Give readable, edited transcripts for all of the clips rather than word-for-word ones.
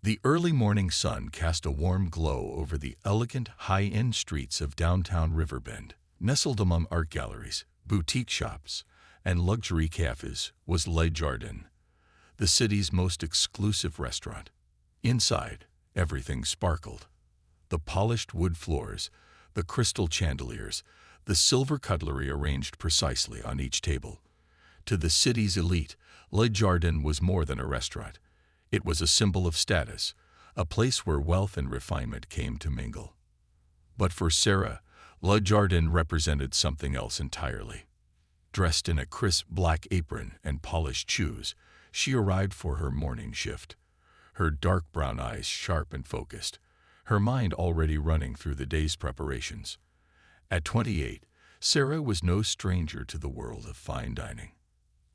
The early morning sun cast a warm glow over the elegant, high-end streets of downtown Riverbend. Nestled among art galleries, boutique shops, and luxury cafes was Le Jardin, the city's most exclusive restaurant. Inside, everything sparkled. The polished wood floors, the crystal chandeliers, the silver cutlery arranged precisely on each table. To the city's elite, Le Jardin was more than a restaurant. It was a symbol of status, a place where wealth and refinement came to mingle. But for Sarah, Le Jardin represented something else entirely. Dressed in a crisp black apron and polished shoes, she arrived for her morning shift, her dark brown eyes sharp and focused, her mind already running through the day's preparations. At 28, Sarah was no stranger to the world of fine dining.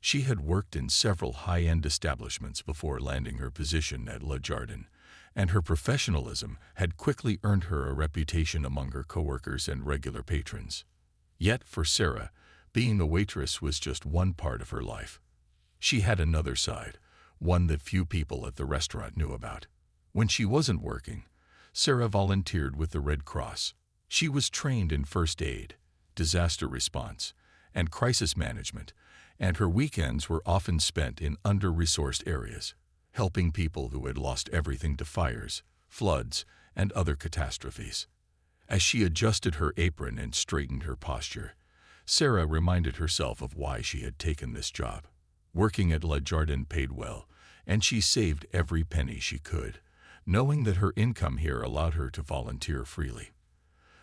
She had worked in several high-end establishments before landing her position at Le Jardin, and her professionalism had quickly earned her a reputation among her coworkers and regular patrons. Yet for Sarah, being a waitress was just one part of her life. She had another side, one that few people at the restaurant knew about. When she wasn't working, Sarah volunteered with the Red Cross. She was trained in first aid, disaster response, and crisis management, and her weekends were often spent in under-resourced areas, helping people who had lost everything to fires, floods, and other catastrophes. As she adjusted her apron and straightened her posture, Sarah reminded herself of why she had taken this job. Working at Le Jardin paid well, and she saved every penny she could, knowing that her income here allowed her to volunteer freely.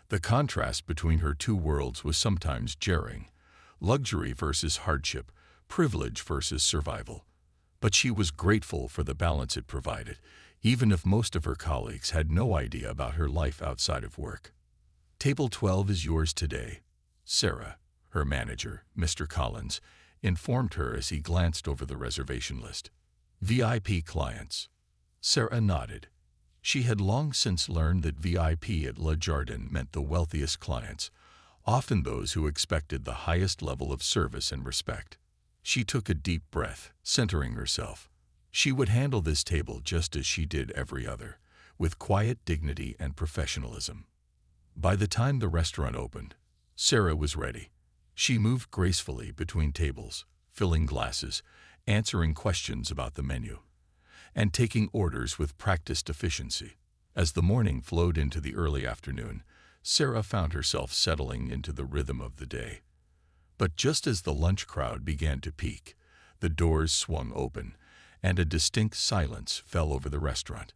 The contrast between her two worlds was sometimes jarring: luxury versus hardship, privilege versus survival. But she was grateful for the balance it provided, even if most of her colleagues had no idea about her life outside of work. "Table 12 is yours today," Sarah, her manager, Mr. Collins, informed her as he glanced over the reservation list. "VIP clients." Sarah nodded. She had long since learned that VIP at Le Jardin meant the wealthiest clients, often those who expected the highest level of service and respect. She took a deep breath, centering herself. She would handle this table just as she did every other, with quiet dignity and professionalism. By the time the restaurant opened, Sarah was ready. She moved gracefully between tables, filling glasses, answering questions about the menu, and taking orders with practiced efficiency. As the morning flowed into the early afternoon, Sarah found herself settling into the rhythm of the day. But just as the lunch crowd began to peak, the doors swung open, and a distinct silence fell over the restaurant.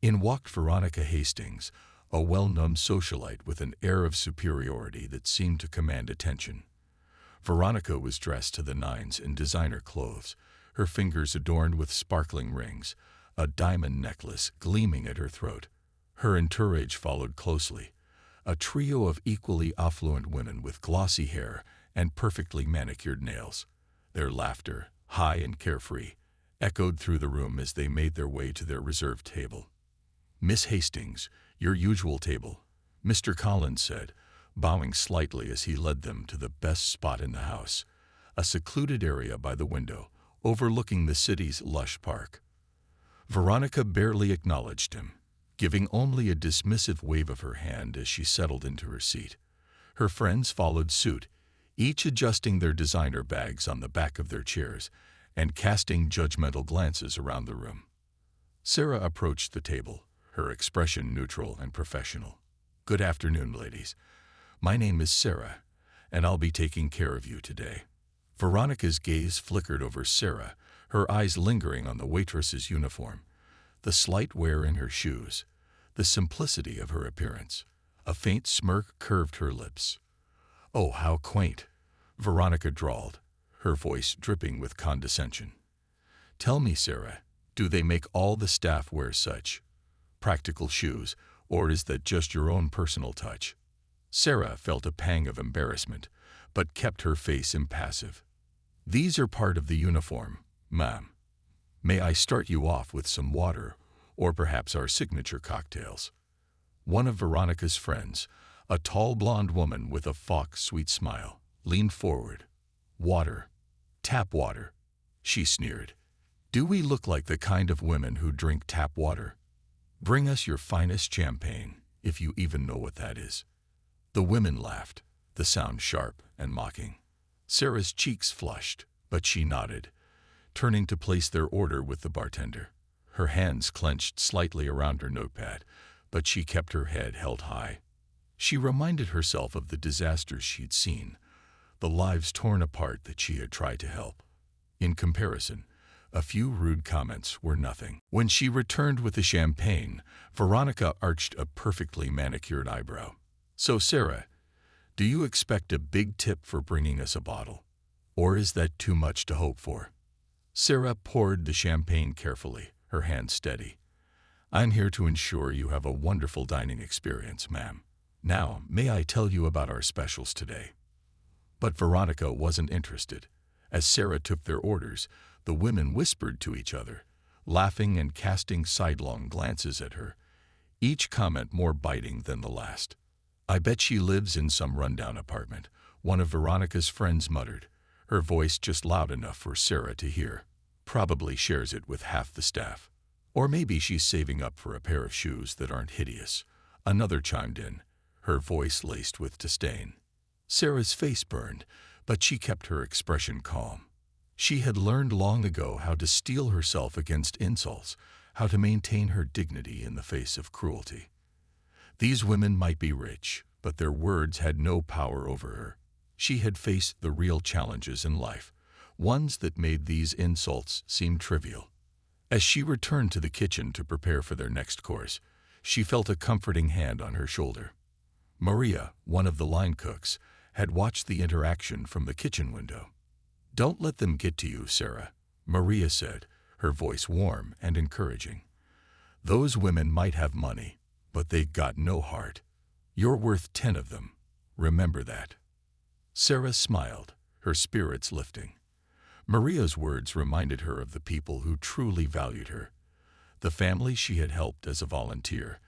In walked Veronica Hastings, a well-known socialite with an air of superiority that seemed to command attention. Veronica was dressed to the nines in designer clothes, her fingers adorned with sparkling rings, a diamond necklace gleaming at her throat. Her entourage followed closely, a trio of equally affluent women with glossy hair and perfectly manicured nails. Their laughter, high and carefree, echoed through the room as they made their way to their reserved table. "Miss Hastings, your usual table," Mr. Collins said, bowing slightly as he led them to the best spot in the house, a secluded area by the window, overlooking the city's lush park. Veronica barely acknowledged him, giving only a dismissive wave of her hand as she settled into her seat. Her friends followed suit, each adjusting their designer bags on the back of their chairs and casting judgmental glances around the room. Sarah approached the table, her expression neutral and professional. "Good afternoon, ladies. My name is Sarah, and I'll be taking care of you today." Veronica's gaze flickered over Sarah, her eyes lingering on the waitress's uniform, the slight wear in her shoes, the simplicity of her appearance. A faint smirk curved her lips. "Oh, how quaint," Veronica drawled, her voice dripping with condescension. "Tell me, Sarah, do they make all the staff wear such practical shoes, or is that just your own personal touch?" Sarah felt a pang of embarrassment, but kept her face impassive. "These are part of the uniform, ma'am. May I start you off with some water, or perhaps our signature cocktails?" One of Veronica's friends, a tall blonde woman with a sweet smile, leaned forward. "Water. Tap water," she sneered. Do we look like the kind of women who drink tap water? Bring us your finest champagne, if you even know what that is." The women laughed, the sound sharp and mocking. Sarah's cheeks flushed, but she nodded, turning to place their order with the bartender. Her hands clenched slightly around her notepad, but she kept her head held high. She reminded herself of the disasters she'd seen, the lives torn apart that she had tried to help. In comparison, a few rude comments were nothing. When she returned with the champagne, Veronica arched a perfectly manicured eyebrow. "So, Sarah, do you expect a big tip for bringing us a bottle? Or is that too much to hope for?" Sarah poured the champagne carefully, her hand steady. "I'm here to ensure you have a wonderful dining experience, ma'am. Now, may I tell you about our specials today?" But Veronica wasn't interested. As Sarah took their orders, the women whispered to each other, laughing and casting sidelong glances at her, each comment more biting than the last. "I bet she lives in some rundown apartment," one of Veronica's friends muttered, her voice just loud enough for Sarah to hear. "Probably shares it with half the staff. Or maybe she's saving up for a pair of shoes that aren't hideous," another chimed in, her voice laced with disdain. Sarah's face burned, but she kept her expression calm. She had learned long ago how to steel herself against insults, how to maintain her dignity in the face of cruelty. These women might be rich, but their words had no power over her. She had faced the real challenges in life, ones that made these insults seem trivial. As she returned to the kitchen to prepare for their next course, she felt a comforting hand on her shoulder. Maria, one of the line cooks, had watched the interaction from the kitchen window. "Don't let them get to you, Sarah," Maria said, her voice warm and encouraging. "Those women might have money, but they've got no heart. You're worth 10 of them. Remember that." Sarah smiled, her spirits lifting. Maria's words reminded her of the people who truly valued her, the family she had helped as a volunteer,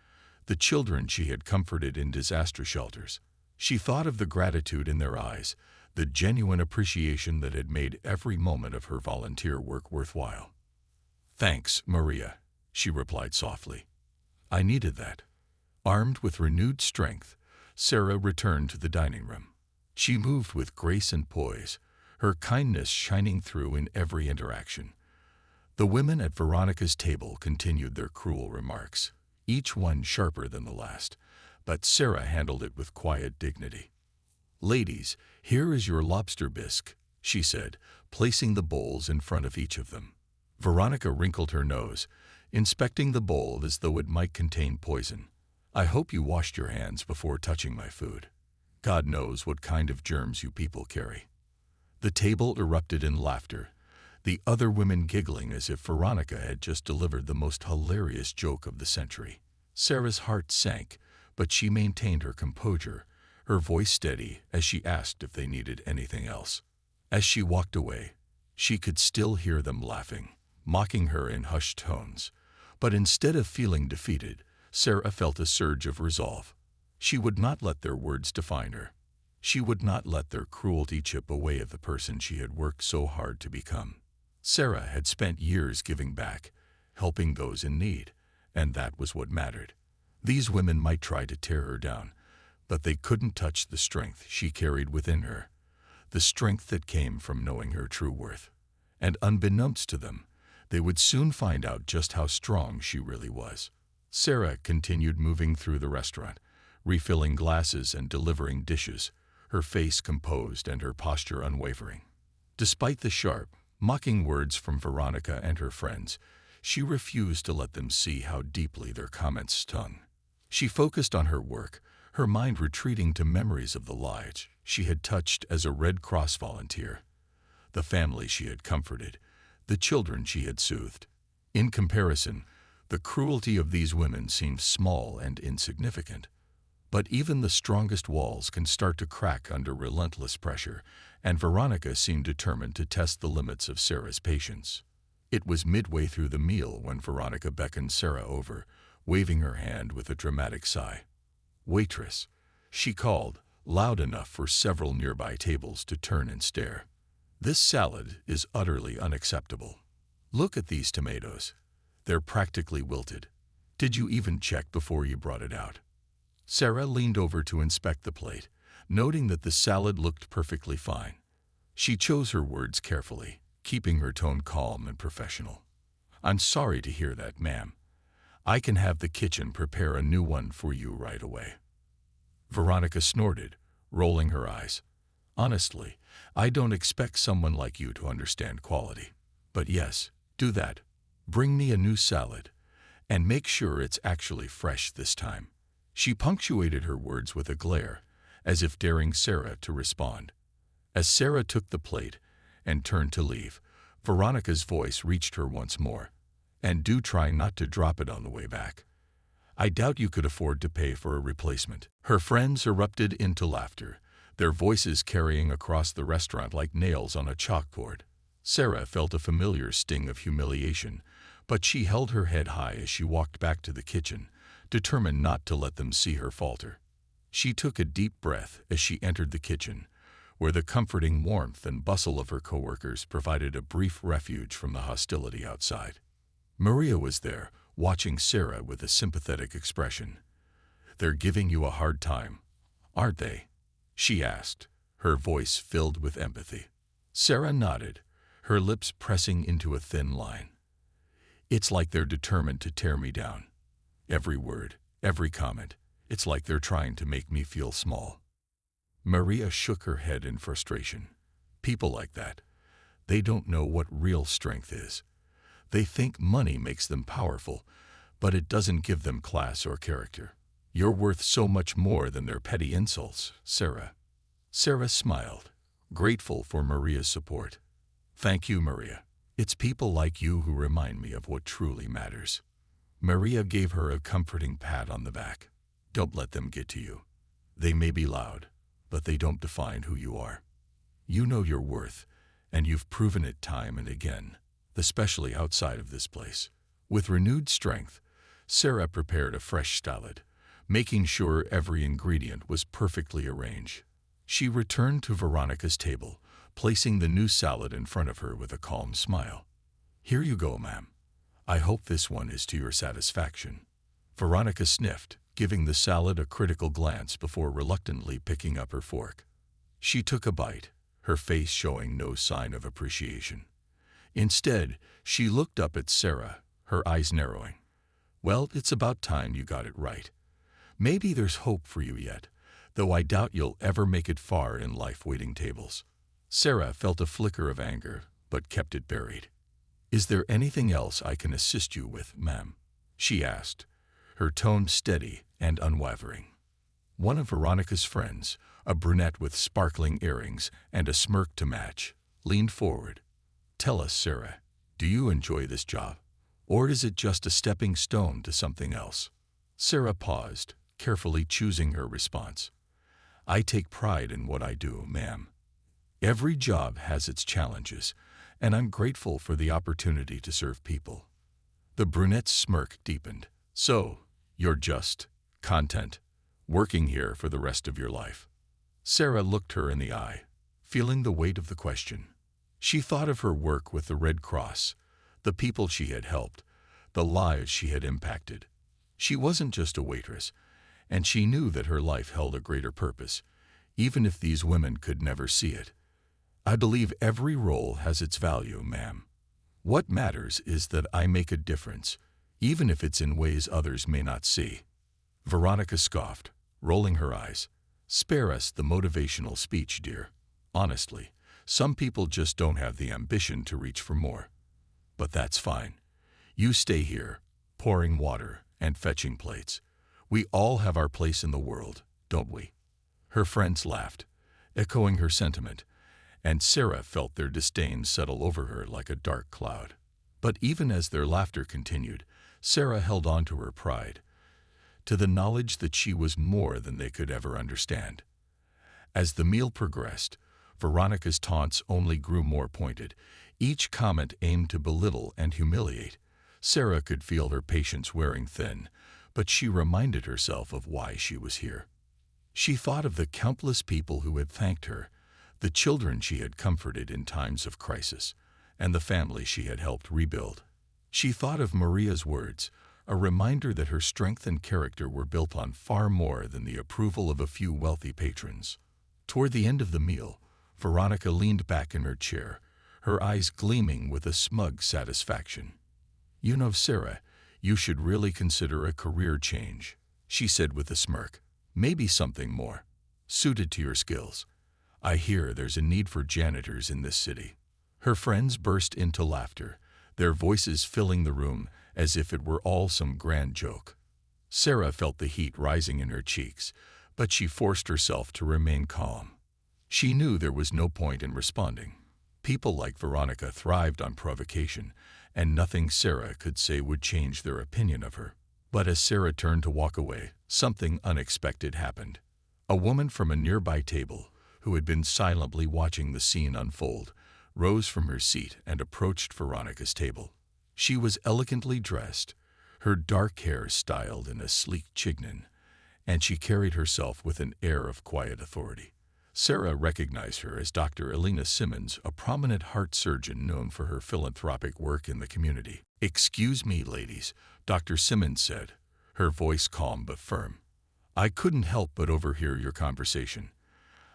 the children she had comforted in disaster shelters. She thought of the gratitude in their eyes, the genuine appreciation that had made every moment of her volunteer work worthwhile. "Thanks, Maria," she replied softly. "I needed that." Armed with renewed strength, Sarah returned to the dining room. She moved with grace and poise, her kindness shining through in every interaction. The women at Veronica's table continued their cruel remarks, each one sharper than the last, but Sarah handled it with quiet dignity. "Ladies, here is your lobster bisque," she said, placing the bowls in front of each of them. Veronica wrinkled her nose, inspecting the bowl as though it might contain poison. "I hope you washed your hands before touching my food. God knows what kind of germs you people carry." The table erupted in laughter, the other women giggling as if Veronica had just delivered the most hilarious joke of the century. Sarah's heart sank, but she maintained her composure, her voice steady as she asked if they needed anything else. As she walked away, she could still hear them laughing, mocking her in hushed tones. But instead of feeling defeated, Sarah felt a surge of resolve. She would not let their words define her. She would not let their cruelty chip away at the person she had worked so hard to become. Sarah had spent years giving back, helping those in need, and that was what mattered. These women might try to tear her down, but they couldn't touch the strength she carried within her, the strength that came from knowing her true worth. And unbeknownst to them, they would soon find out just how strong she really was. Sarah continued moving through the restaurant, refilling glasses and delivering dishes, her face composed and her posture unwavering. Despite the sharp, mocking words from Veronica and her friends, she refused to let them see how deeply their comments stung. She focused on her work, her mind retreating to memories of the lives she had touched as a Red Cross volunteer, the family she had comforted, the children she had soothed. In comparison, the cruelty of these women seemed small and insignificant. But even the strongest walls can start to crack under relentless pressure, and Veronica seemed determined to test the limits of Sarah's patience. It was midway through the meal when Veronica beckoned Sarah over, waving her hand with a dramatic sigh. "Waitress," she called, loud enough for several nearby tables to turn and stare. "This salad is utterly unacceptable." Look at these tomatoes. They're practically wilted. Did you even check before you brought it out? Sarah leaned over to inspect the plate, noting that the salad looked perfectly fine. She chose her words carefully, keeping her tone calm and professional. I'm sorry to hear that, ma'am. I can have the kitchen prepare a new one for you right away. Veronica snorted, rolling her eyes. Honestly, I don't expect someone like you to understand quality. But yes, do that. Bring me a new salad, and make sure it's actually fresh this time. She punctuated her words with a glare, as if daring Sarah to respond. As Sarah took the plate and turned to leave, Veronica's voice reached her once more. And do try not to drop it on the way back. I doubt you could afford to pay for a replacement. Her friends erupted into laughter, their voices carrying across the restaurant like nails on a chalkboard. Sarah felt a familiar sting of humiliation, but she held her head high as she walked back to the kitchen, determined not to let them see her falter. She took a deep breath as she entered the kitchen, where the comforting warmth and bustle of her coworkers provided a brief refuge from the hostility outside. Maria was there, watching Sarah with a sympathetic expression. They're giving you a hard time, aren't they? She asked, her voice filled with empathy. Sarah nodded, her lips pressing into a thin line. It's like they're determined to tear me down. Every word, every comment, it's like they're trying to make me feel small. Maria shook her head in frustration. People like that, they don't know what real strength is. They think money makes them powerful, but it doesn't give them class or character. You're worth so much more than their petty insults, Sarah. Sarah smiled, grateful for Maria's support. Thank you, Maria. It's people like you who remind me of what truly matters. Maria gave her a comforting pat on the back. Don't let them get to you. They may be loud, but they don't define who you are. You know your worth, and you've proven it time and again, especially outside of this place. With renewed strength, Sarah prepared a fresh salad, making sure every ingredient was perfectly arranged. She returned to Veronica's table, placing the new salad in front of her with a calm smile. Here you go, ma'am. I hope this one is to your satisfaction. Veronica sniffed, giving the salad a critical glance before reluctantly picking up her fork. She took a bite, her face showing no sign of appreciation. Instead, she looked up at Sarah, her eyes narrowing. Well, it's about time you got it right. Maybe there's hope for you yet, though I doubt you'll ever make it far in life waiting tables. Sarah felt a flicker of anger, but kept it buried. Is there anything else I can assist you with, ma'am? She asked, her tone steady and unwavering. One of Veronica's friends, a brunette with sparkling earrings and a smirk to match, leaned forward. Tell us, Sarah, do you enjoy this job? Or is it just a stepping stone to something else? Sarah paused, carefully choosing her response. I take pride in what I do, ma'am. Every job has its challenges, and I'm grateful for the opportunity to serve people. The brunette's smirk deepened. So, you're just content, working here for the rest of your life. Sarah looked her in the eye, feeling the weight of the question. She thought of her work with the Red Cross, the people she had helped, the lives she had impacted. She wasn't just a waitress, and she knew that her life held a greater purpose, even if these women could never see it. I believe every role has its value, ma'am. What matters is that I make a difference, even if it's in ways others may not see. Veronica scoffed, rolling her eyes. Spare us the motivational speech, dear. Honestly, some people just don't have the ambition to reach for more. But that's fine. You stay here, pouring water and fetching plates. We all have our place in the world, don't we? Her friends laughed, echoing her sentiment, and Sarah felt their disdain settle over her like a dark cloud. But even as their laughter continued, Sarah held on to her pride, to the knowledge that she was more than they could ever understand. As the meal progressed, Veronica's taunts only grew more pointed, each comment aimed to belittle and humiliate. Sarah could feel her patience wearing thin, but she reminded herself of why she was here. She thought of the countless people who had thanked her, the children she had comforted in times of crisis, and the family she had helped rebuild. She thought of Maria's words, a reminder that her strength and character were built on far more than the approval of a few wealthy patrons. Toward the end of the meal, Veronica leaned back in her chair, her eyes gleaming with a smug satisfaction. "You know, Sarah, you should really consider a career change," she said with a smirk. "Maybe something more suited to your skills. I hear there's a need for janitors in this city." Her friends burst into laughter, their voices filling the room as if it were all some grand joke. Sarah felt the heat rising in her cheeks, but she forced herself to remain calm. She knew there was no point in responding. People like Veronica thrived on provocation, and nothing Sarah could say would change their opinion of her. But as Sarah turned to walk away, something unexpected happened. A woman from a nearby table, who had been silently watching the scene unfold, rose from her seat and approached Veronica's table. She was elegantly dressed, her dark hair styled in a sleek chignon, and she carried herself with an air of quiet authority. Sarah recognized her as Dr. Elena Simmons, a prominent heart surgeon known for her philanthropic work in the community. "Excuse me, ladies," Dr. Simmons said, her voice calm but firm. "I couldn't help but overhear your conversation.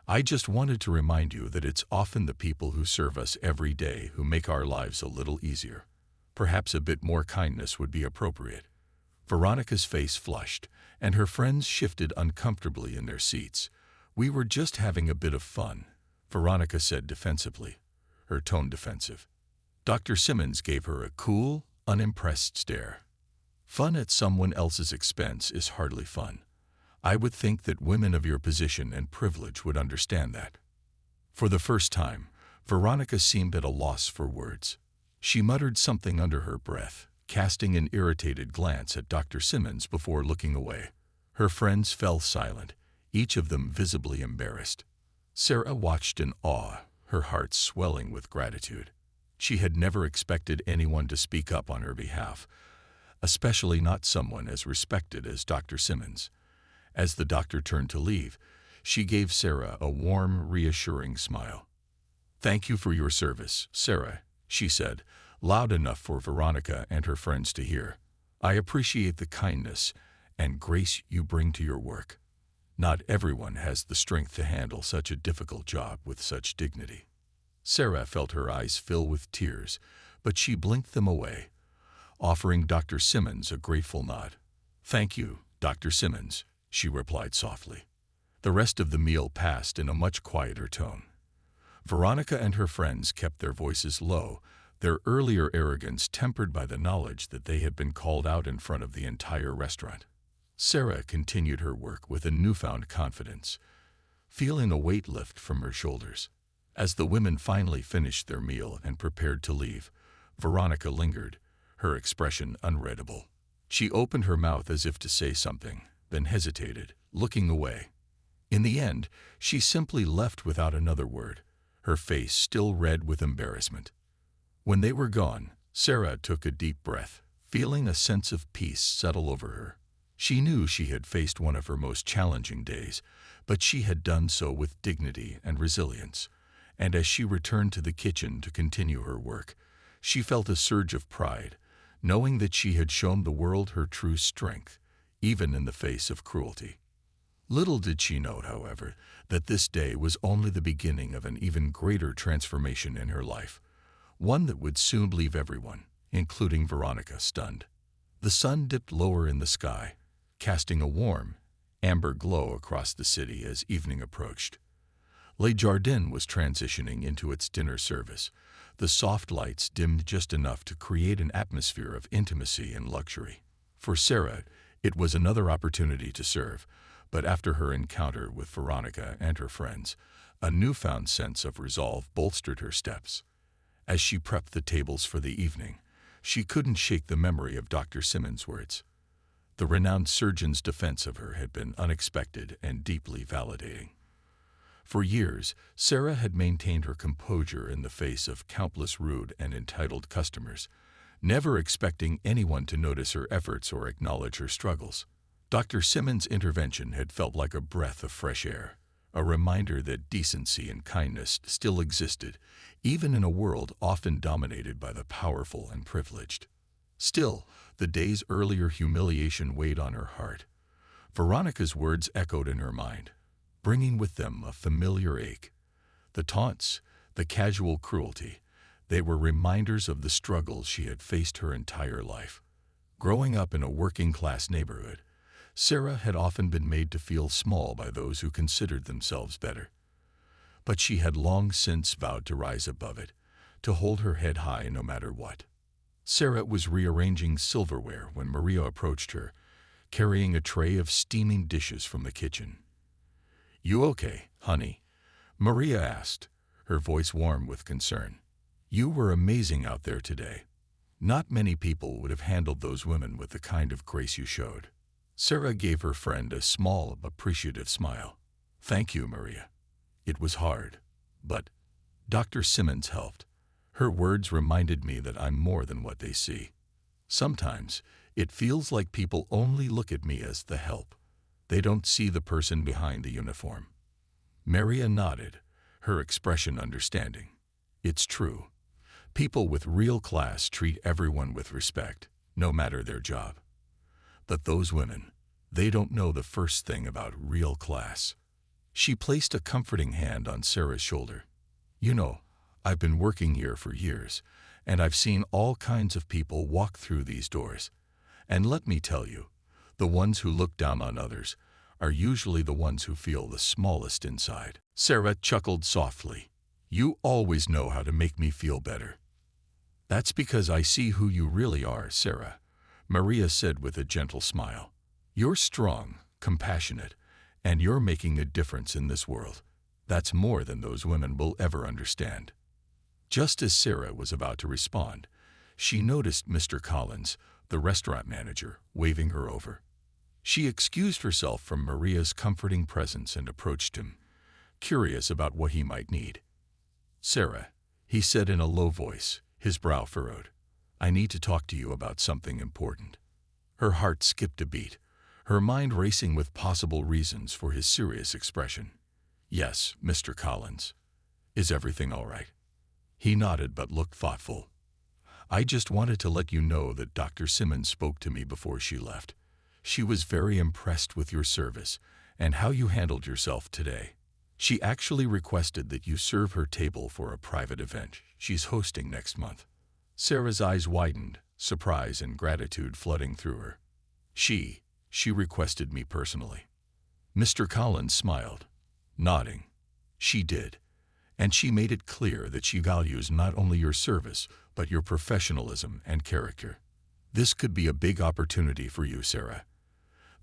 I just wanted to remind you that it's often the people who serve us every day who make our lives a little easier. Perhaps a bit more kindness would be appropriate." Veronica's face flushed, and her friends shifted uncomfortably in their seats. "We were just having a bit of fun," Veronica said defensively, her tone defensive. Dr. Simmons gave her a cool, unimpressed stare. "Fun at someone else's expense is hardly fun. I would think that women of your position and privilege would understand that." For the first time, Veronica seemed at a loss for words. She muttered something under her breath, casting an irritated glance at Dr. Simmons before looking away. Her friends fell silent, each of them visibly embarrassed. Sarah watched in awe, her heart swelling with gratitude. She had never expected anyone to speak up on her behalf, especially not someone as respected as Dr. Simmons. As the doctor turned to leave, she gave Sarah a warm, reassuring smile. "Thank you for your service, Sarah," she said, loud enough for Veronica and her friends to hear. "I appreciate the kindness and grace you bring to your work. Not everyone has the strength to handle such a difficult job with such dignity." Sarah felt her eyes fill with tears, but she blinked them away, offering Dr. Simmons a grateful nod. "Thank you, Dr. Simmons," she replied softly. The rest of the meal passed in a much quieter tone. Veronica and her friends kept their voices low, their earlier arrogance tempered by the knowledge that they had been called out in front of the entire restaurant. Sarah continued her work with a newfound confidence, feeling a weight lift from her shoulders. As the women finally finished their meal and prepared to leave, Veronica lingered, her expression unreadable. She opened her mouth as if to say something, then hesitated, looking away. In the end, she simply left without another word, her face still red with embarrassment. When they were gone, Sarah took a deep breath, feeling a sense of peace settle over her. She knew she had faced one of her most challenging days, but she had done so with dignity and resilience. And as she returned to the kitchen to continue her work, she felt a surge of pride, knowing that she had shown the world her true strength, even in the face of cruelty. Little did she know, however, that this day was only the beginning of an even greater transformation in her life, one that would soon leave everyone, including Veronica, stunned. The sun dipped lower in the sky, casting a warm, amber glow across the city as evening approached. Les Jardins was transitioning into its dinner service, the soft lights dimmed just enough to create an atmosphere of intimacy and luxury. For Sarah, it was another opportunity to serve, but after her encounter with Veronica and her friends, a newfound sense of resolve bolstered her steps. As she prepped the tables for the evening, she couldn't shake the memory of Dr. Simmons' words. The renowned surgeon's defense of her had been unexpected and deeply validating. For years, Sarah had maintained her composure in the face of countless rude and entitled customers, never expecting anyone to notice her efforts or acknowledge her struggles. Dr. Simmons' intervention had felt like a breath of fresh air, a reminder that decency and kindness still existed, even in a world often dominated by the powerful and privileged. Still, the day's earlier humiliation weighed on her heart. Veronica's words echoed in her mind, bringing with them a familiar ache. The taunts, the casual cruelty, they were reminders of the struggles she had faced her entire life. Growing up in a working-class neighborhood, Sarah had often been made to feel small by those who considered themselves better. But she had long since vowed to rise above it, to hold her head high no matter what. Sarah was rearranging silverware when Maria approached her, carrying a tray of steaming dishes from the kitchen. "You okay, honey?" Maria asked, her voice warm with concern. "You were amazing out there today. Not many people would have handled those women with the kind of grace you showed." Sarah gave her friend a small, appreciative smile. "Thank you, Maria. It was hard, but Dr. Simmons helped. Her words reminded me that I'm more than what they see. Sometimes it feels like people only look at me as the help. They don't see the person behind the uniform." Maria nodded, her expression understanding. It's true. People with real class treat everyone with respect, no matter their job. But those women, they don't know the first thing about real class. She placed a comforting hand on Sarah's shoulder. "You know, I've been working here for years, and I've seen all kinds of people walk through these doors. And let me tell you, the ones who look down on others are usually the ones who feel the smallest inside." Sarah chuckled softly. "You always know how to make me feel better." "That's because I see who you really are, Sarah," Maria said with a gentle smile. "You're strong, compassionate, and you're making a difference in this world. That's more than those women will ever understand." Just as Sarah was about to respond, she noticed Mr. Collins, the restaurant manager, waving her over. She excused herself from Maria's comforting presence and approached him, curious about what he might need. "Sarah," he said in a low voice, his brow furrowed, "I need to talk to you about something important." Her heart skipped a beat, her mind racing with possible reasons for his serious expression. "Yes, Mr. Collins. Is everything all right?" He nodded but looked thoughtful. "I just wanted to let you know that Dr. Simmons spoke to me before she left. She was very impressed with your service and how you handled yourself today. She actually requested that you serve her table for a private event she's hosting next month." Sarah's eyes widened, surprise and gratitude flooding through her. She requested me personally." Mr. Collins smiled, nodding. "She did, and she made it clear that she values not only your service, but your professionalism and character. This could be a big opportunity for you, Sarah.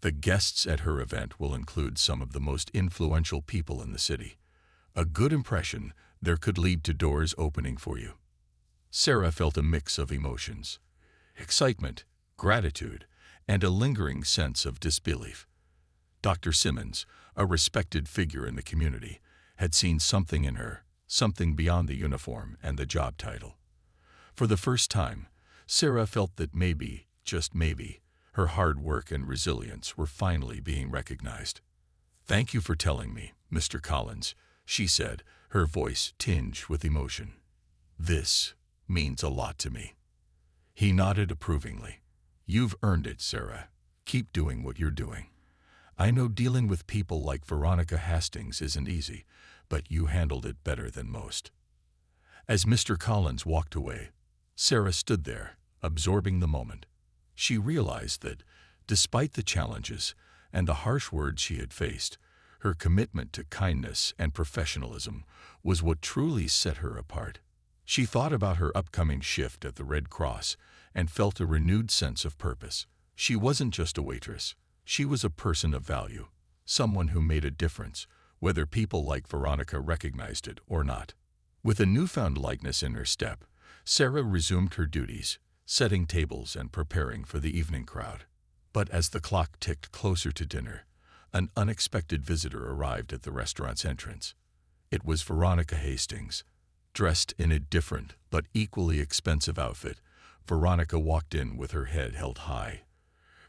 The guests at her event will include some of the most influential people in the city. A good impression there could lead to doors opening for you." Sarah felt a mix of emotions: excitement, gratitude, and a lingering sense of disbelief. Dr. Simmons, a respected figure in the community, had seen something in her, something beyond the uniform and the job title. For the first time, Sarah felt that maybe, just maybe, her hard work and resilience were finally being recognized. "Thank you for telling me, Mr. Collins," she said, her voice tinged with emotion. "This means a lot to me." He nodded approvingly. "You've earned it, Sarah. Keep doing what you're doing. I know dealing with people like Veronica Hastings isn't easy, but you handled it better than most." As Mr. Collins walked away, Sarah stood there, absorbing the moment. She realized that, despite the challenges and the harsh words she had faced, her commitment to kindness and professionalism was what truly set her apart. She thought about her upcoming shift at the Red Cross and felt a renewed sense of purpose. She wasn't just a waitress. She was a person of value, someone who made a difference, whether people like Veronica recognized it or not. With a newfound lightness in her step, Sarah resumed her duties, setting tables and preparing for the evening crowd. But as the clock ticked closer to dinner, an unexpected visitor arrived at the restaurant's entrance. It was Veronica Hastings. Dressed in a different but equally expensive outfit, Veronica walked in with her head held high,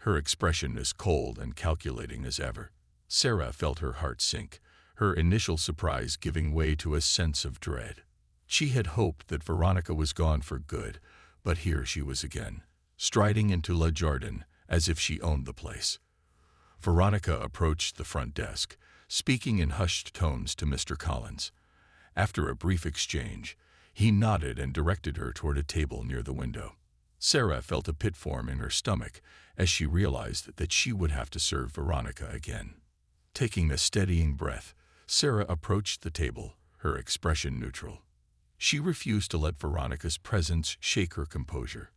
her expression as cold and calculating as ever. Sarah felt her heart sink, her initial surprise giving way to a sense of dread. She had hoped that Veronica was gone for good, but here she was again, striding into Le Jardin as if she owned the place. Veronica approached the front desk, speaking in hushed tones to Mr. Collins. After a brief exchange, he nodded and directed her toward a table near the window. Sarah felt a pit form in her stomach as she realized that she would have to serve Veronica again. Taking a steadying breath, Sarah approached the table, her expression neutral. She refused to let Veronica's presence shake her composure.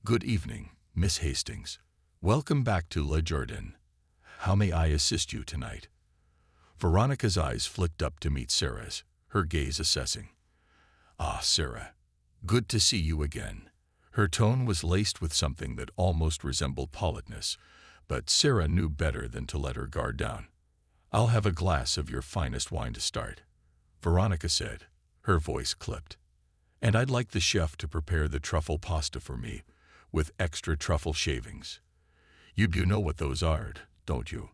"Good evening, Miss Hastings. Welcome back to Le Jardin. How may I assist you tonight?" Veronica's eyes flicked up to meet Sarah's, her gaze assessing. "Ah, Sarah. Good to see you again." Her tone was laced with something that almost resembled politeness, but Sarah knew better than to let her guard down. "I'll have a glass of your finest wine to start," Veronica said, her voice clipped. "And I'd like the chef to prepare the truffle pasta for me, with extra truffle shavings. You do know what those are, don't you?"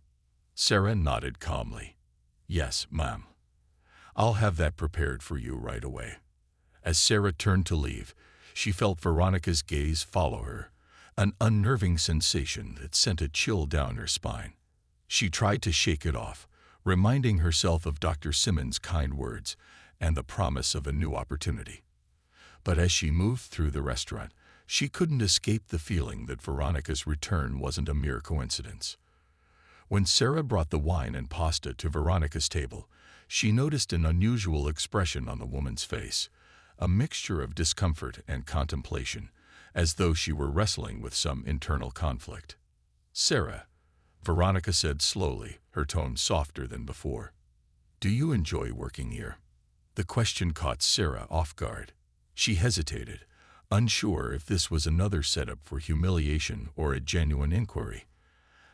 Sarah nodded calmly. "Yes, ma'am. I'll have that prepared for you right away." As Sarah turned to leave, she felt Veronica's gaze follow her, an unnerving sensation that sent a chill down her spine. She tried to shake it off, reminding herself of Dr. Simmons' kind words and the promise of a new opportunity. But as she moved through the restaurant, she couldn't escape the feeling that Veronica's return wasn't a mere coincidence. When Sarah brought the wine and pasta to Veronica's table, she noticed an unusual expression on the woman's face, a mixture of discomfort and contemplation, as though she were wrestling with some internal conflict. "Sarah," Veronica said slowly, her tone softer than before, "do you enjoy working here?" The question caught Sarah off guard. She hesitated, unsure if this was another setup for humiliation or a genuine inquiry.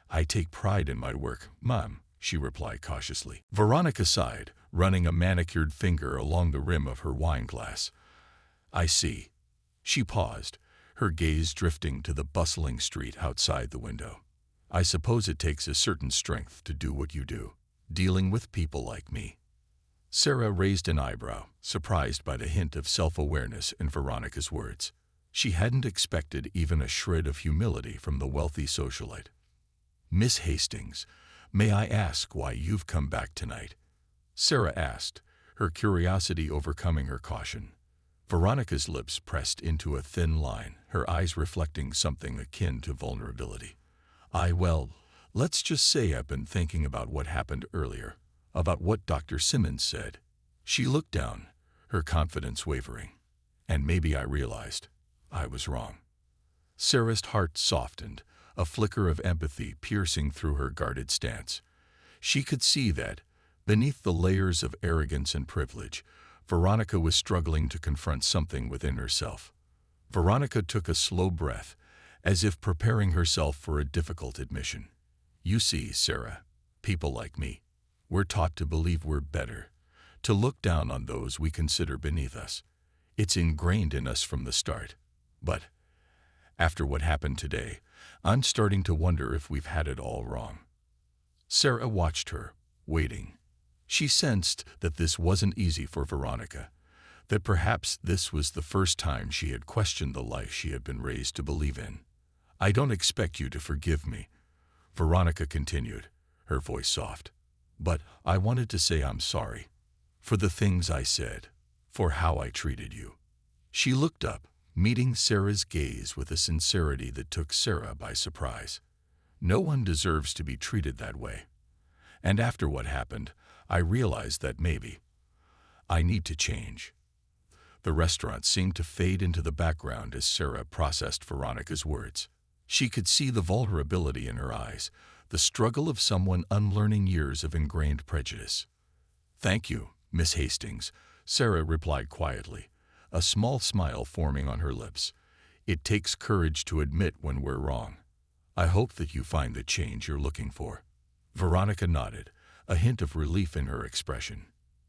"I take pride in my work, ma'am," she replied cautiously. Veronica sighed, running a manicured finger along the rim of her wine glass. "I see." She paused, her gaze drifting to the bustling street outside the window. "I suppose it takes a certain strength to do what you do, dealing with people like me." Sarah raised an eyebrow, surprised by the hint of self-awareness in Veronica's words. She hadn't expected even a shred of humility from the wealthy socialite. "Miss Hastings, may I ask why you've come back tonight?" Sarah asked, her curiosity overcoming her caution. Veronica's lips pressed into a thin line, her eyes reflecting something akin to vulnerability. Well, let's just say I've been thinking about what happened earlier, about what Dr. Simmons said." She looked down, her confidence wavering. "And maybe I realized I was wrong." Sarah's heart softened, a flicker of empathy piercing through her guarded stance. She could see that, beneath the layers of arrogance and privilege, Veronica was struggling to confront something within herself. Veronica took a slow breath, as if preparing herself for a difficult admission. "You see, Sarah, people like me, we're taught to believe we're better, to look down on those we consider beneath us. It's ingrained in us from the start. But after what happened today, I'm starting to wonder if we've had it all wrong." Sarah watched her, waiting. She sensed that this wasn't easy for Veronica, that perhaps this was the first time she had questioned the life she had been raised to believe in. "I don't expect you to forgive me," Veronica continued, her voice soft. "But I wanted to say I'm sorry. For the things I said, for how I treated you." She looked up, meeting Sarah's gaze with a sincerity that took Sarah by surprise. "No one deserves to be treated that way. And after what happened, I realized that maybe I need to change." The restaurant seemed to fade into the background as Sarah processed Veronica's words. She could see the vulnerability in her eyes, the struggle of someone unlearning years of ingrained prejudice. "Thank you, Miss Hastings," Sarah replied quietly, a small smile forming on her lips. "It takes courage to admit when we're wrong. I hope that you find the change you're looking for." Veronica nodded, a hint of relief in her expression.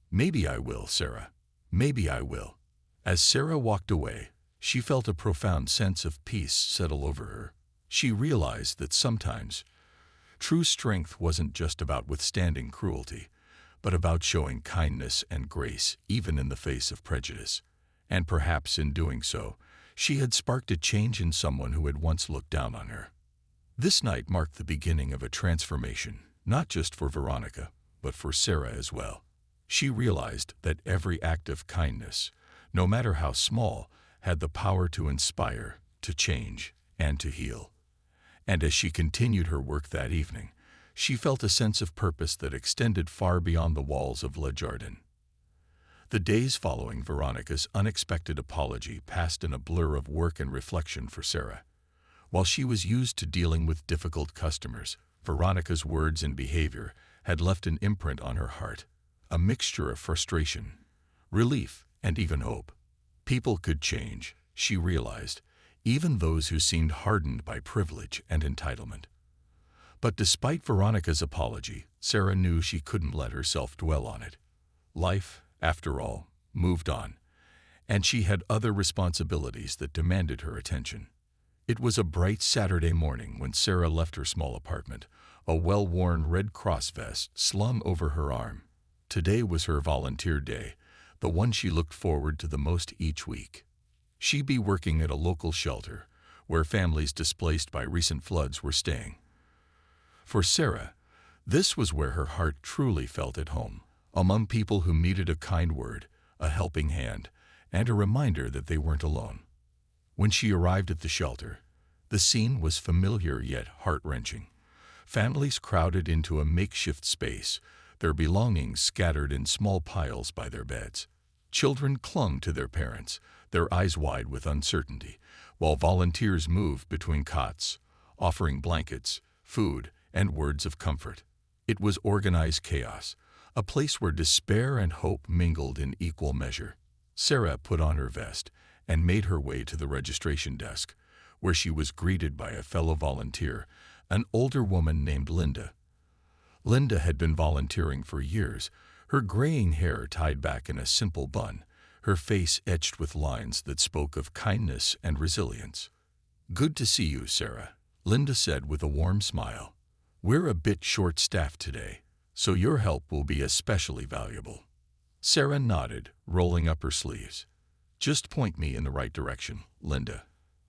"Maybe I will, Sarah. Maybe I will." As Sarah walked away, she felt a profound sense of peace settle over her. She realized that sometimes true strength wasn't just about withstanding cruelty, but about showing kindness and grace even in the face of prejudice. And perhaps in doing so, she had sparked a change in someone who had once looked down on her. This night marked the beginning of a transformation, not just for Veronica, but for Sarah as well. She realized that every act of kindness, no matter how small, had the power to inspire, to change, and to heal. And as she continued her work that evening, she felt a sense of purpose that extended far beyond the walls of Le Jardin. The days following Veronica's unexpected apology passed in a blur of work and reflection for Sarah. While she was used to dealing with difficult customers, Veronica's words and behavior had left an imprint on her heart, a mixture of frustration, relief, and even hope. People could change, she realized, even those who seemed hardened by privilege and entitlement. But despite Veronica's apology, Sarah knew she couldn't let herself dwell on it. Life, after all, moved on, and she had other responsibilities that demanded her attention. It was a bright Saturday morning when Sarah left her small apartment, a well-worn Red Cross vest slung over her arm. Today was her volunteer day, the one she looked forward to the most each week. She'd be working at a local shelter, where families displaced by recent floods were staying. For Sarah, this was where her heart truly felt at home, among people who needed a kind word, a helping hand, and a reminder that they weren't alone. When she arrived at the shelter, the scene was familiar yet heart-wrenching. Families crowded into a makeshift space, their belongings scattered in small piles by their beds. Children clung to their parents, their eyes wide with uncertainty, while volunteers moved between cots, offering blankets, food, and words of comfort. It was organized chaos, a place where despair and hope mingled in equal measure. Sarah put on her vest and made her way to the registration desk, where she was greeted by a fellow volunteer, an older woman named Linda. Linda had been volunteering for years, her graying hair tied back in a simple bun, her face etched with lines that spoke of kindness and resilience. "Good to see you, Sarah," Linda said with a warm smile. "We're a bit short-staffed today, so your help will be especially valuable." Sarah nodded, rolling up her sleeves. "Just point me in the right direction, Linda.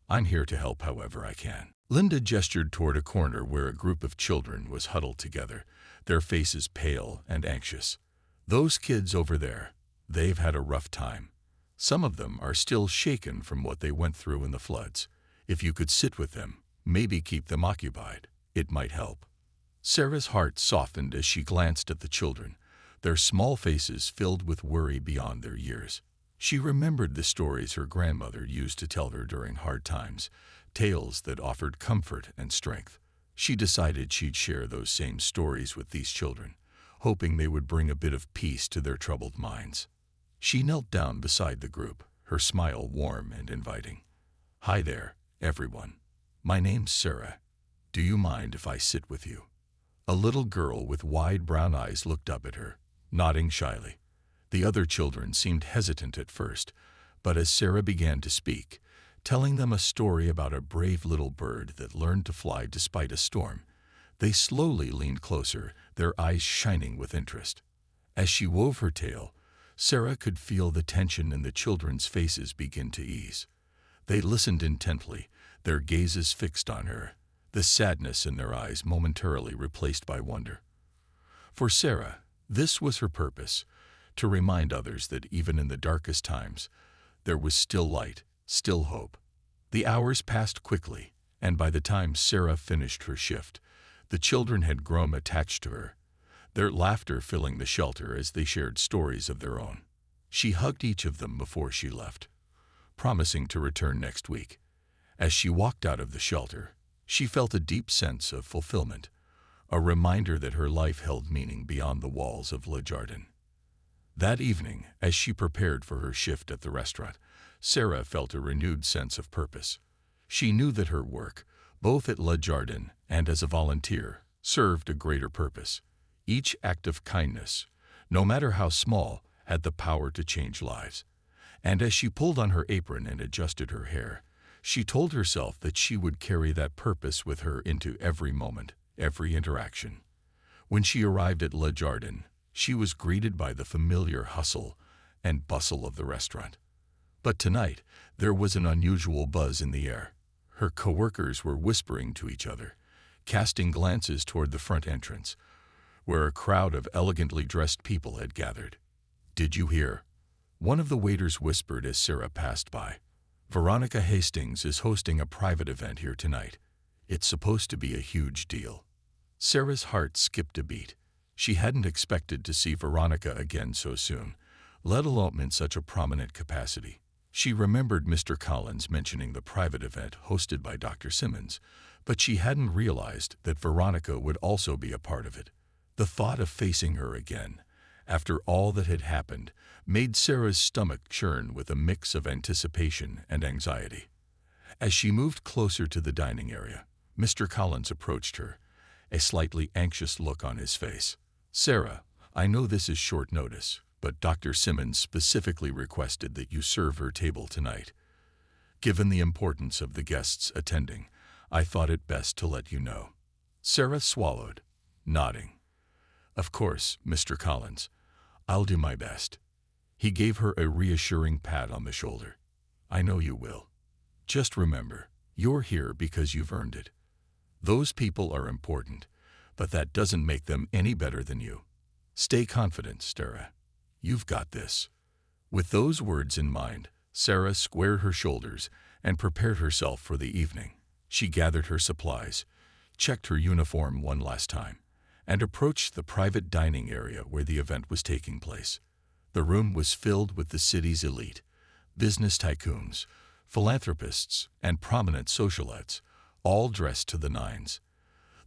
I'm here to help however I can." Linda gestured toward a corner where a group of children was huddled together, their faces pale and anxious. "Those kids over there, they've had a rough time. Some of them are still shaken from what they went through in the floods. If you could sit with them, maybe keep them occupied, it might help." Sarah's heart softened as she glanced at the children, their small faces filled with worry beyond their years. She remembered the stories her grandmother used to tell her during hard times, tales that offered comfort and strength. She decided she'd share those same stories with these children, hoping they would bring a bit of peace to their troubled minds. She knelt down beside the group, her smile warm and inviting. "Hi there, everyone. My name's Sarah. Do you mind if I sit with you?" A little girl with wide brown eyes looked up at her, nodding shyly. The other children seemed hesitant at first, but as Sarah began to speak, telling them a story about a brave little bird that learned to fly despite a storm, they slowly leaned closer, their eyes shining with interest. As she wove her tale, Sarah could feel the tension in the children's faces begin to ease. They listened intently, their gazes fixed on her, the sadness in their eyes momentarily replaced by wonder. For Sarah, this was her purpose, to remind others that even in the darkest times, there was still light, still hope. The hours passed quickly, and by the time Sarah finished her shift, the children had grown attached to her, their laughter filling the shelter as they shared stories of their own. She hugged each of them before she left, promising to return next week. As she walked out of the shelter, she felt a deep sense of fulfillment, a reminder that her life held meaning beyond the walls of Le Jardin. That evening, as she prepared for her shift at the restaurant, Sarah felt a renewed sense of purpose. She knew that her work, both at Le Jardin and as a volunteer, served a greater purpose. Each act of kindness, no matter how small, had the power to change lives. And as she pulled on her apron and adjusted her hair, she told herself that she would carry that purpose with her into every moment, every interaction. When she arrived at Le Jardin, She was greeted by the familiar hustle and bustle of the restaurant. But tonight, there was an unusual buzz in the air. Her coworkers were whispering to each other, casting glances toward the front entrance, where a crowd of elegantly dressed people had gathered. "Did you hear?" one of the waiters whispered as Sarah passed by. "Veronica Hastings is hosting a private event here tonight. It's supposed to be a huge deal." Sarah's heart skipped a beat. She hadn't expected to see Veronica again so soon, let alone in such a prominent capacity. She remembered Mr. Collins mentioning the private event hosted by Dr. Simmons, but she hadn't realized that Veronica would also be a part of it. The thought of facing her again, after all that had happened, made Sarah's stomach churn with a mix of anticipation and anxiety. As she moved closer to the dining area, Mr. Collins approached her, a slightly anxious look on his face. "Sarah, I know this is short notice, but Dr. Simmons specifically requested that you serve her table tonight. Given the importance of the guests attending, I thought it best to let you know." Sarah swallowed, nodding. "Of course, Mr. Collins. I'll do my best." He gave her a reassuring pat on the shoulder. "I know you will. Just remember, you're here because you've earned it. Those people are important, but that doesn't make them any better than you. Stay confident, Sarah. You've got this." With those words in mind, Sarah squared her shoulders and prepared herself for the evening. She gathered her supplies, checked her uniform one last time, and approached the private dining area where the event was taking place. The room was filled with the city's elite, business tycoons, philanthropists, and prominent socialites, all dressed to the nines.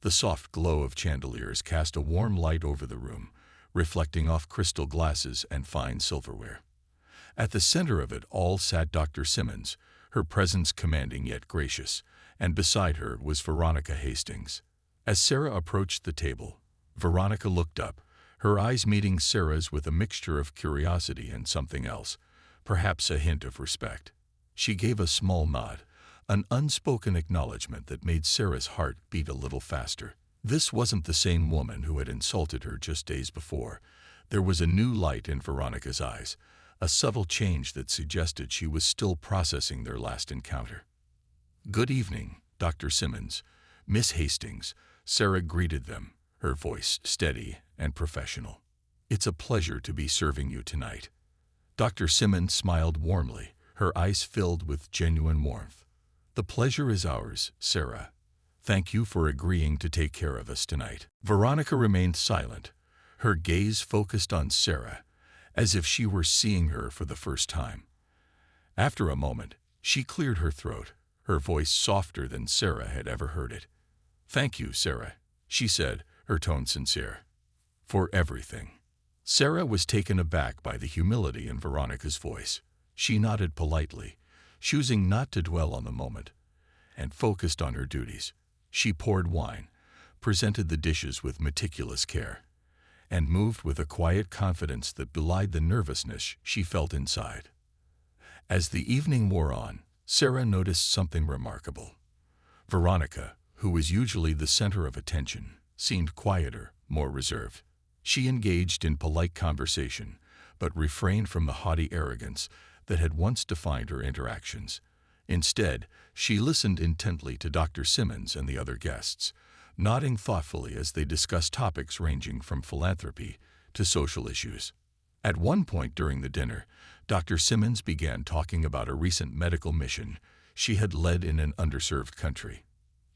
The soft glow of chandeliers cast a warm light over the room, reflecting off crystal glasses and fine silverware. At the center of it all sat Dr. Simmons, her presence commanding yet gracious, and beside her was Veronica Hastings. As Sarah approached the table, Veronica looked up, her eyes meeting Sarah's with a mixture of curiosity and something else, perhaps a hint of respect. She gave a small nod, an unspoken acknowledgement that made Sarah's heart beat a little faster. This wasn't the same woman who had insulted her just days before. There was a new light in Veronica's eyes, a subtle change that suggested she was still processing their last encounter. "Good evening, Dr. Simmons, Miss Hastings," Sarah greeted them, her voice steady and professional. "It's a pleasure to be serving you tonight." Dr. Simmons smiled warmly, her eyes filled with genuine warmth. "The pleasure is ours, Sarah. Thank you for agreeing to take care of us tonight." Veronica remained silent, her gaze focused on Sarah, as if she were seeing her for the first time. After a moment, she cleared her throat, her voice softer than Sarah had ever heard it. "Thank you, Sarah," she said, her tone sincere. "For everything." Sarah was taken aback by the humility in Veronica's voice. She nodded politely, choosing not to dwell on the moment, and focused on her duties. She poured wine, presented the dishes with meticulous care, and moved with a quiet confidence that belied the nervousness she felt inside. As the evening wore on, Sarah noticed something remarkable. Veronica, who was usually the center of attention, seemed quieter, more reserved. She engaged in polite conversation, but refrained from the haughty arrogance that had once defined her interactions. Instead, she listened intently to Dr. Simmons and the other guests, nodding thoughtfully as they discussed topics ranging from philanthropy to social issues. At one point during the dinner, Dr. Simmons began talking about a recent medical mission she had led in an underserved country.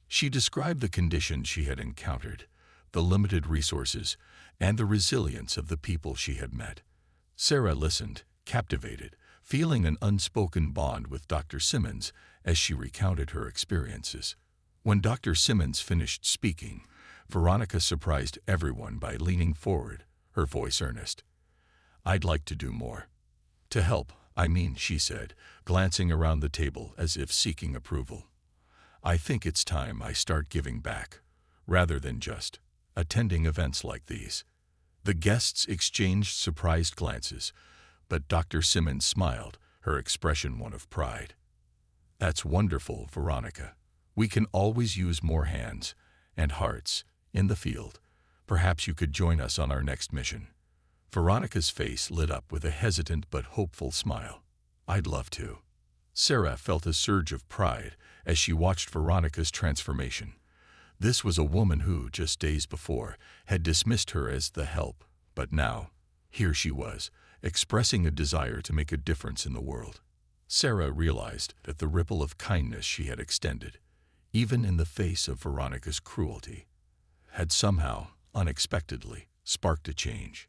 She described the conditions she had encountered, the limited resources, and the resilience of the people she had met. Sarah listened, captivated, feeling an unspoken bond with Dr. Simmons as she recounted her experiences. When Dr. Simmons finished speaking, Veronica surprised everyone by leaning forward, her voice earnest. "I'd like to do more. To help, I mean," she said, glancing around the table as if seeking approval. "I think it's time I start giving back, rather than just attending events like these." The guests exchanged surprised glances, but Dr. Simmons smiled, her expression one of pride. "That's wonderful, Veronica. We can always use more hands and hearts in the field. Perhaps you could join us on our next mission." Veronica's face lit up with a hesitant but hopeful smile. I'd love to. Sarah felt a surge of pride as she watched Veronica's transformation. This was a woman who, just days before, had dismissed her as the help, but now, here she was, expressing a desire to make a difference in the world. Sarah realized that the ripple of kindness she had extended, even in the face of Veronica's cruelty, had somehow, unexpectedly, sparked a change.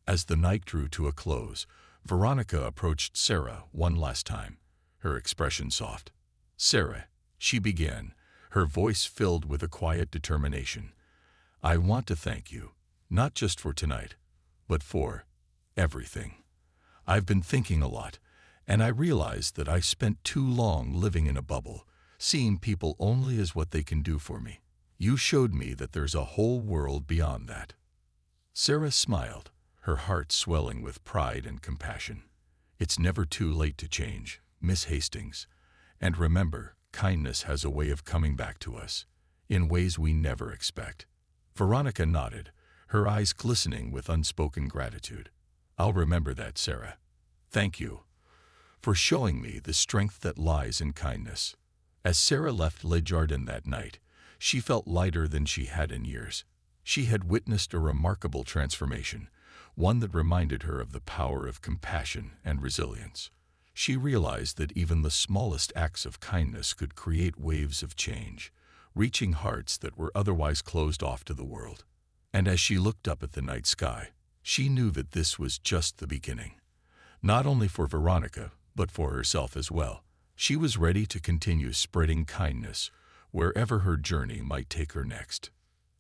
As the night drew to a close, Veronica approached Sarah one last time, her expression soft. "Sarah," she began, her voice filled with a quiet determination, "I want to thank you, not just for tonight, but for everything. I've been thinking a lot, and I realized that I spent too long living in a bubble, seeing people only as what they can do for me. You showed me that there's a whole world beyond that." Sarah smiled, her heart swelling with pride and compassion. "It's never too late to change, Miss Hastings. And remember, kindness has a way of coming back to us, in ways we never expect." Veronica nodded, her eyes glistening with unspoken gratitude. "I'll remember that, Sarah. Thank you for showing me the strength that lies in kindness." As Sarah left Le Jardin that night, she felt lighter than she had in years. She had witnessed a remarkable transformation, one that reminded her of the power of compassion and resilience. She realized that even the smallest acts of kindness could create waves of change, reaching hearts that were otherwise closed off to the world. And as she looked up at the night sky, she knew that this was just the beginning. Not only for Veronica, but for herself as well. She was ready to continue spreading kindness wherever her journey might take her next.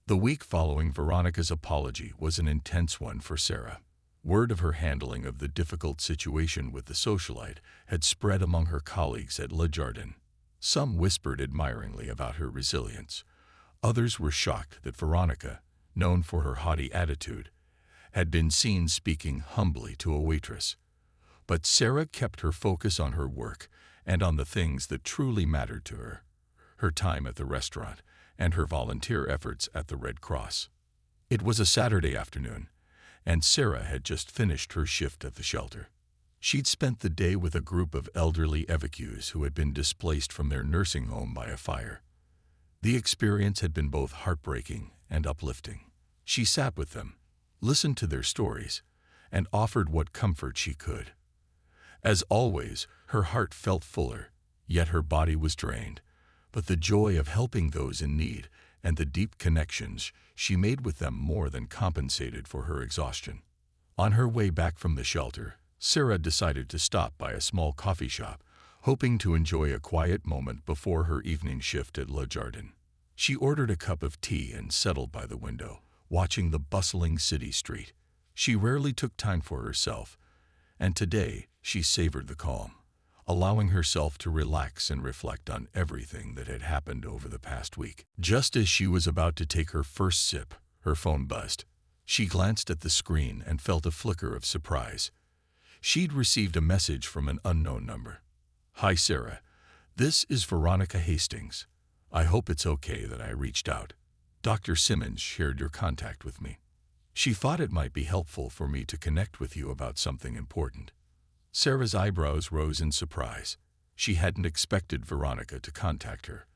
The week following Veronica's apology was an intense one for Sarah. Word of her handling of the difficult situation with the socialite had spread among her colleagues at Le Jardin. Some whispered admiringly about her resilience. Others were shocked that Veronica, known for her haughty attitude, had been seen speaking humbly to a waitress. But Sarah kept her focus on her work and on the things that truly mattered to her: her time at the restaurant and her volunteer efforts at the Red Cross. It was a Saturday afternoon, and Sarah had just finished her shift at the shelter. She'd spent the day with a group of elderly evacuees who had been displaced from their nursing home by a fire. The experience had been both heartbreaking and uplifting. She sat with them, listened to their stories, and offered what comfort she could. As always, her heart felt fuller, yet her body was drained. But the joy of helping those in need and the deep connections she made with them more than compensated for her exhaustion. On her way back from the shelter, Sarah decided to stop by a small coffee shop, hoping to enjoy a quiet moment before her evening shift at Le Jardin. She ordered a cup of tea and settled by the window, watching the bustling city street. She rarely took time for herself, and today she savored the calm, allowing herself to relax and reflect on everything that had happened over the past week. Just as she was about to take her first sip, her phone buzzed. She glanced at the screen and felt a flicker of surprise. She'd received a message from an unknown number. "Hi, Sarah. This is Veronica Hastings. I hope it's okay that I reached out. Dr. Simmons shared your contact with me. She thought it might be helpful for me to connect with you about something important." Sarah's eyebrows rose in surprise. She hadn't expected Veronica to contact her,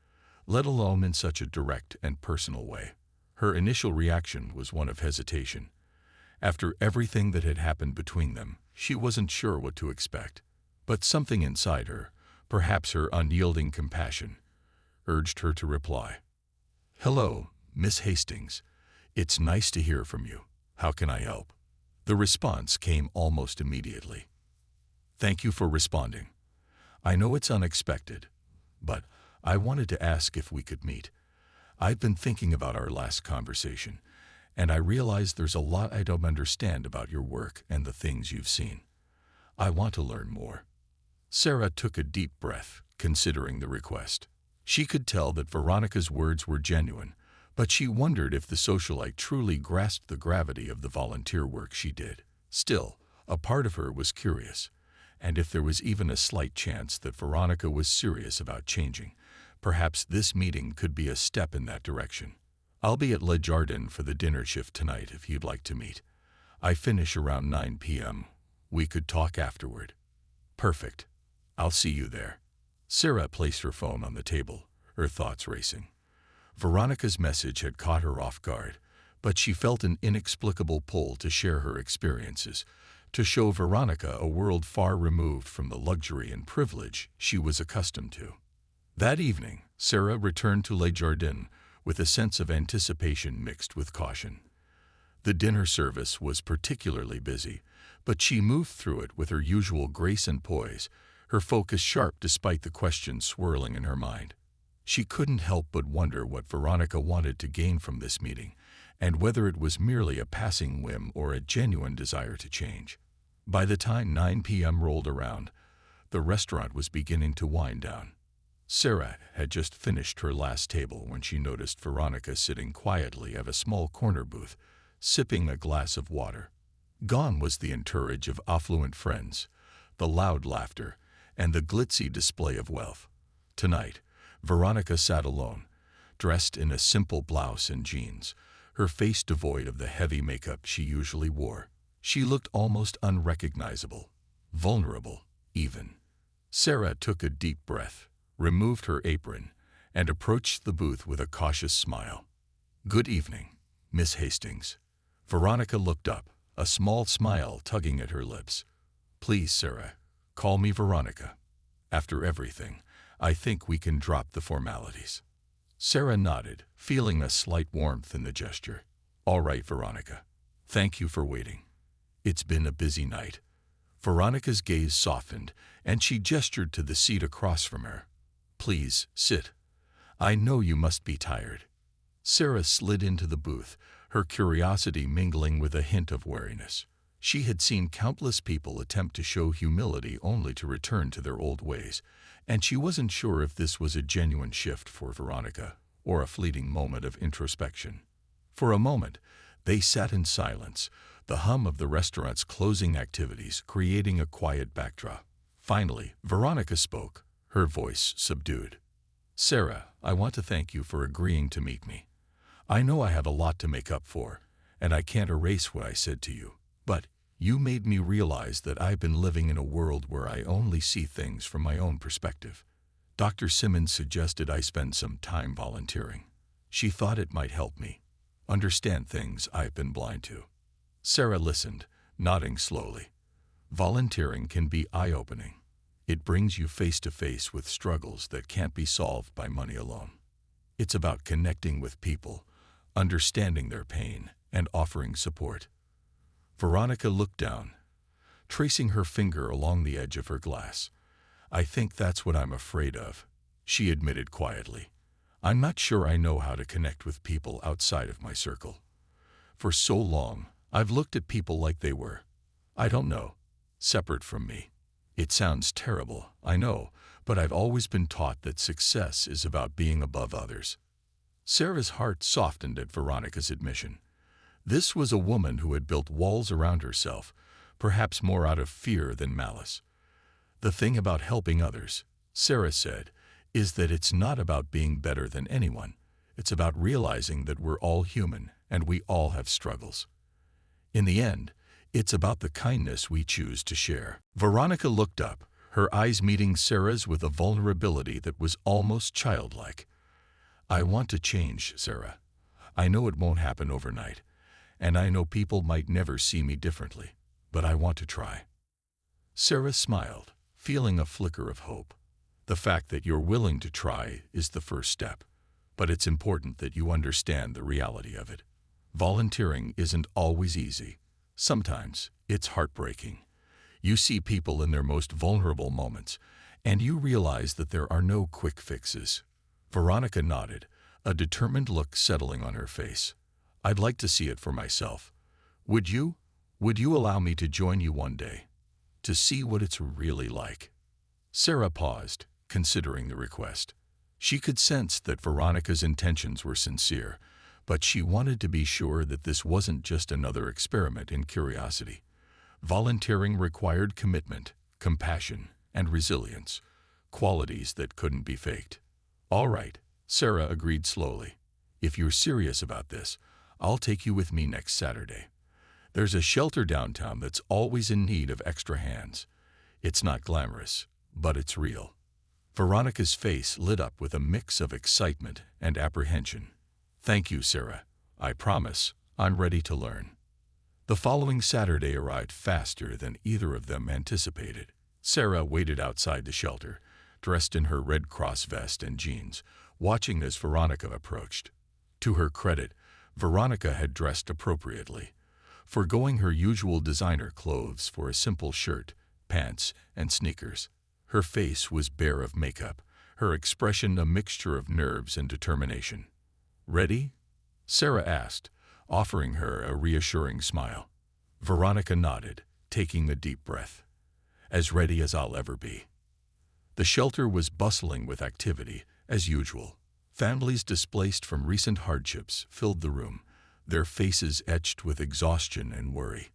let alone in such a direct and personal way. Her initial reaction was one of hesitation. After everything that had happened between them, she wasn't sure what to expect. But something inside her, perhaps her unyielding compassion, urged her to reply. "Hello, Miss Hastings. It's nice to hear from you. How can I help?" The response came almost immediately. "Thank you for responding. I know it's unexpected, but I wanted to ask if we could meet. I've been thinking about our last conversation, and I realize there's a lot I don't understand about your work and the things you've seen. I want to learn more." Sarah took a deep breath, considering the request. She could tell that Veronica's words were genuine, but she wondered if the socialite truly grasped the gravity of the volunteer work she did. Still, a part of her was curious, and if there was even a slight chance that Veronica was serious about changing, perhaps this meeting could be a step in that direction. "I'll be at Le Jardin for the dinner shift tonight if you'd like to meet. I finish around 9 p.m. We could talk afterward. Perfect. I'll see you there. Sarah placed her phone on the table, her thoughts racing. Veronica's message had caught her off guard, but she felt an inexplicable pull to share her experiences, to show Veronica a world far removed from the luxury and privilege she was accustomed to. That evening, Sarah returned to Les Jardins with a sense of anticipation mixed with caution. The dinner service was particularly busy, but she moved through it with her usual grace and poise, her focus sharp despite the questions swirling in her mind. She couldn't help but wonder what Veronica wanted to gain from this meeting, and whether it was merely a passing whim or a genuine desire to change. By the time 9 p.m. rolled around, the restaurant was beginning to wind down. Sarah had just finished her last table when she noticed Veronica sitting quietly at a small corner booth, sipping a glass of water. Gone was the entourage of affluent friends, the loud laughter, and the glitzy display of wealth. Tonight, Veronica sat alone, dressed in a simple blouse and jeans, her face devoid of the heavy makeup she usually wore. She looked almost unrecognizable, vulnerable, even. Sarah took a deep breath, removed her apron, and approached the booth with a cautious smile. "Good evening, Miss Hastings." Veronica looked up, a small smile tugging at her lips. "Please, Sarah, call me Veronica. After everything, I think we can drop the formalities." Sarah nodded, feeling a slight warmth in the gesture. "All right, Veronica. Thank you for waiting. It's been a busy night." Veronica's gaze softened, and she gestured to the seat across from her. "Please, sit. I know you must be tired." Sarah slid into the booth, her curiosity mingling with a hint of wariness. She had seen countless people attempt to show humility only to return to their old ways, and she wasn't sure if this was a genuine shift for Veronica or a fleeting moment of introspection. For a moment, they sat in silence, the hum of the restaurant's closing activities creating a quiet backdrop. Finally, Veronica spoke, her voice subdued. "Sarah, I want to thank you for agreeing to meet me. I know I have a lot to make up for, and I can't erase what I said to you. But you made me realize that I've been living in a world where I only see things from my own perspective. Dr. Simmons suggested I spend some time volunteering. She thought it might help me understand things I've been blind to." Sarah listened, nodding slowly. Volunteering can be eye-opening. It brings you face to face with struggles that can't be solved by money alone. It's about connecting with people, understanding their pain, and offering support. Veronica looked down, tracing her finger along the edge of her glass. "I think that's what I'm afraid of," she admitted quietly. "I'm not sure I know how to connect with people outside of my circle. For so long, I've looked at people like they were, I don't know, separate from me. It sounds terrible, I know, but I've always been taught that success is about being above others." Sarah's heart softened at Veronica's admission. This was a woman who had built walls around herself, perhaps more out of fear than malice. "The thing about helping others," Sarah said, "is that it's not about being better than anyone. It's about realizing that we're all human and we all have struggles. In the end, it's about the kindness we choose to share." Veronica looked up, her eyes meeting Sarah's with a vulnerability that was almost childlike. "I want to change, Sarah. I know it won't happen overnight, and I know people might never see me differently, but I want to try." Sarah smiled, feeling a flicker of hope. "The fact that you're willing to try is the first step, but it's important that you understand the reality of it. Volunteering isn't always easy. Sometimes it's heartbreaking. You see people in their most vulnerable moments, and you realize that there are no quick fixes." Veronica nodded, a determined look settling on her face. "I'd like to see it for myself. Would you? Would you allow me to join you one day? To see what it's really like?" Sarah paused, considering the request. She could sense that Veronica's intentions were sincere, but she wanted to be sure that this wasn't just another experiment in curiosity. Volunteering required commitment, compassion, and resilience, qualities that couldn't be faked. "All right," Sarah agreed slowly. "If you're serious about this, I'll take you with me next Saturday. There's a shelter downtown that's always in need of extra hands. It's not glamorous, but it's real. Veronica's face lit up with a mix of excitement and apprehension. Thank you, Sarah. I promise, I'm ready to learn. The following Saturday arrived faster than either of them anticipated. Sarah waited outside the shelter, dressed in her Red Cross vest and jeans, watching as Veronica approached. To her credit, Veronica had dressed appropriately, forgoing her usual designer clothes for a simple shirt, pants, and sneakers. Her face was bare of makeup, her expression a mixture of nerves and determination. "Ready?" Sarah asked, offering her a reassuring smile. Veronica nodded, taking a deep breath. "As ready as I'll ever be." The shelter was bustling with activity, as usual. Families displaced from recent hardships filled the room, their faces etched with exhaustion and worry.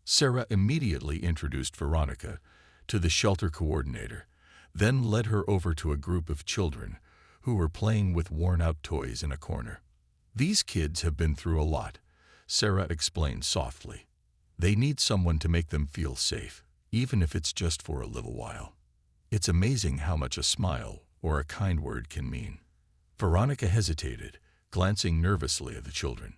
Sarah immediately introduced Veronica to the shelter coordinator, then led her over to a group of children who were playing with worn-out toys in a corner. "These kids have been through a lot," Sarah explained softly. "They need someone to make them feel safe, even if it's just for a little while. It's amazing how much a smile or a kind word can mean." Veronica hesitated, glancing nervously at the children.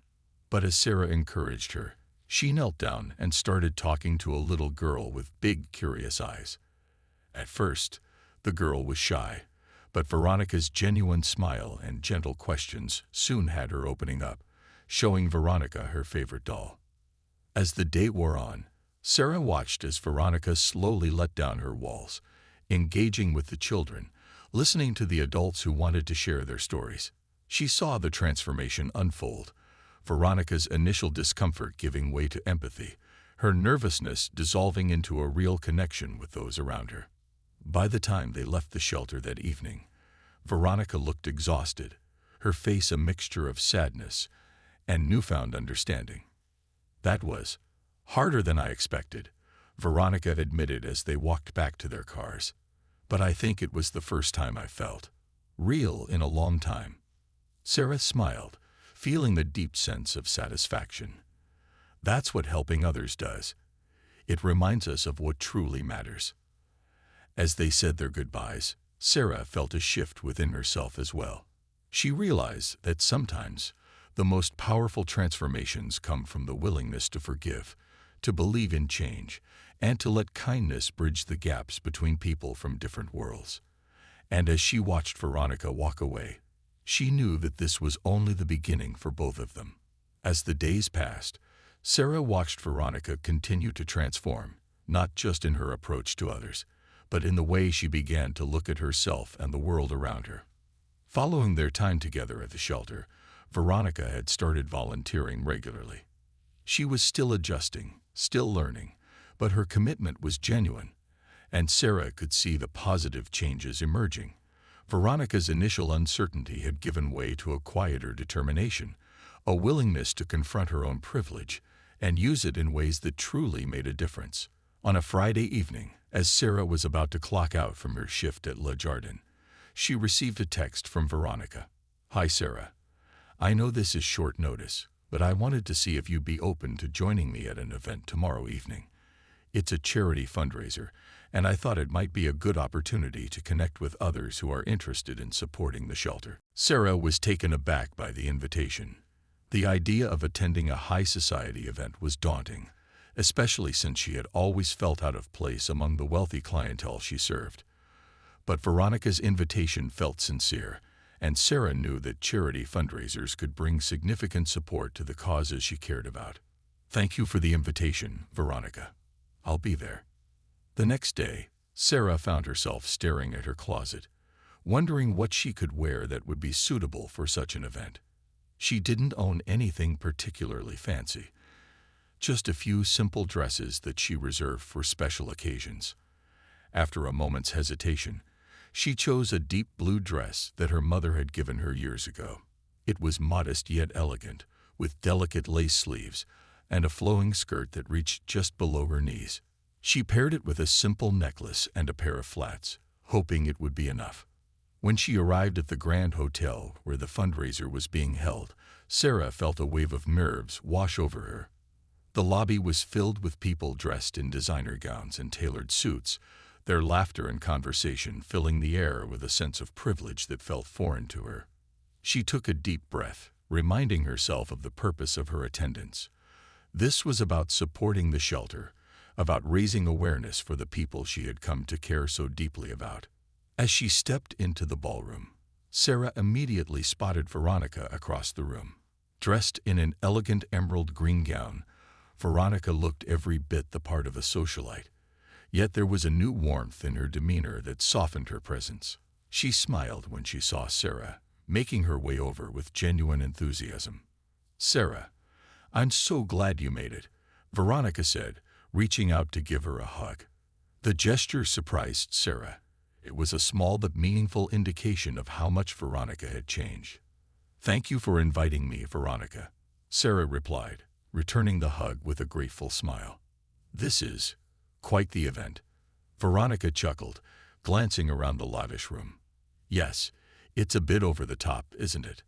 But as Sarah encouraged her, she knelt down and started talking to a little girl with big, curious eyes. At first, the girl was shy, but Veronica's genuine smile and gentle questions soon had her opening up, showing Veronica her favorite doll. As the day wore on, Sarah watched as Veronica slowly let down her walls, engaging with the children, listening to the adults who wanted to share their stories. She saw the transformation unfold, Veronica's initial discomfort giving way to empathy, her nervousness dissolving into a real connection with those around her. By the time they left the shelter that evening, Veronica looked exhausted, her face a mixture of sadness and newfound understanding. "That was harder than I expected," Veronica admitted as they walked back to their cars. "But I think it was the first time I felt real in a long time." Sarah smiled, feeling the deep sense of satisfaction. That's what helping others does. It reminds us of what truly matters. As they said their goodbyes, Sarah felt a shift within herself as well. She realized that sometimes the most powerful transformations come from the willingness to forgive, to believe in change, and to let kindness bridge the gaps between people from different worlds. And as she watched Veronica walk away, she knew that this was only the beginning for both of them. As the days passed, Sarah watched Veronica continue to transform, not just in her approach to others, but in the way she began to look at herself and the world around her. Following their time together at the shelter, Veronica had started volunteering regularly. She was still adjusting, still learning, but her commitment was genuine, and Sarah could see the positive changes emerging. Veronica's initial uncertainty had given way to a quieter determination, a willingness to confront her own privilege and use it in ways that truly made a difference. On a Friday evening, as Sarah was about to clock out from her shift at Le Jardin, she received a text from Veronica. "Hi, Sarah. I know this is short notice, but I wanted to see if you'd be open to joining me at an event tomorrow evening. It's a charity fundraiser, and I thought it might be a good opportunity to connect with others who are interested in supporting the shelter." Sarah was taken aback by the invitation. The idea of attending a high society event was daunting, especially since she had always felt out of place among the wealthy clientele she served. But Veronica's invitation felt sincere, and Sarah knew that charity fundraisers could bring significant support to the causes she cared about. "Thank you for the invitation, Veronica. I'll be there." The next day, Sarah found herself staring at her closet, wondering what she could wear that would be suitable for such an event. She didn't own anything particularly fancy, just a few simple dresses that she reserved for special occasions. After a moment's hesitation, she chose a deep blue dress that her mother had given her years ago. It was modest yet elegant, with delicate lace sleeves and a flowing skirt that reached just below her knees. She paired it with a simple necklace and a pair of flats, hoping it would be enough. When she arrived at the Grand Hotel where the fundraiser was being held, Sarah felt a wave of nerves wash over her. The lobby was filled with people dressed in designer gowns and tailored suits, their laughter and conversation filling the air with a sense of privilege that felt foreign to her. She took a deep breath, reminding herself of the purpose of her attendance. This was about supporting the shelter, about raising awareness for the people she had come to care so deeply about. As she stepped into the ballroom, Sarah immediately spotted Veronica across the room. Dressed in an elegant emerald green gown, Veronica looked every bit the part of a socialite, yet there was a new warmth in her demeanor that softened her presence. She smiled when she saw Sarah, making her way over with genuine enthusiasm. "Sarah, I'm so glad you made it," Veronica said, reaching out to give her a hug. The gesture surprised Sarah. It was a small but meaningful indication of how much Veronica had changed. "Thank you for inviting me, Veronica," Sarah replied, returning the hug with a grateful smile. "This is quite the event," Veronica chuckled, glancing around the lavish room. "Yes, it's a bit over the top, isn't it?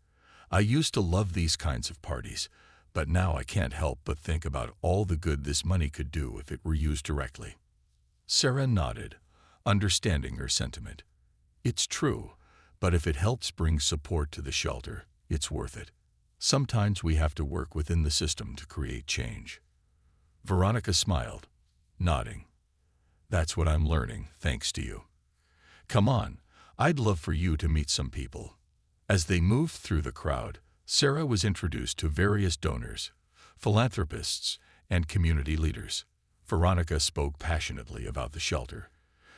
I used to love these kinds of parties, but now I can't help but think about all the good this money could do if it were used directly." Sarah nodded, understanding her sentiment. "It's true, but if it helps bring support to the shelter, it's worth it. Sometimes we have to work within the system to create change." Veronica smiled, nodding. "That's what I'm learning, thanks to you. Come on, I'd love for you to meet some people." As they moved through the crowd, Sarah was introduced to various donors, philanthropists, and community leaders. Veronica spoke passionately about the shelter,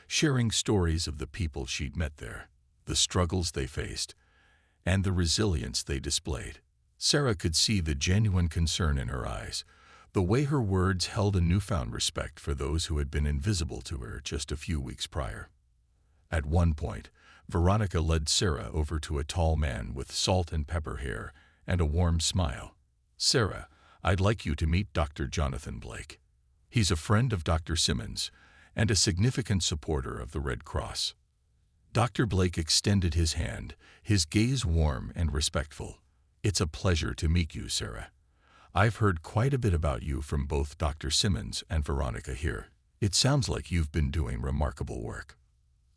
sharing stories of the people she'd met there, the struggles they faced, and the resilience they displayed. Sarah could see the genuine concern in her eyes, the way her words held a newfound respect for those who had been invisible to her just a few weeks prior. At one point, Veronica led Sarah over to a tall man with salt and pepper hair and a warm smile. "Sarah, I'd like you to meet Dr. Jonathan Blake. He's a friend of Dr. Simmons and a significant supporter of the Red Cross." Dr. Blake extended his hand, his gaze warm and respectful. "It's a pleasure to meet you, Sarah. I've heard quite a bit about you from both Dr. Simmons and Veronica here. It sounds like you've been doing remarkable work."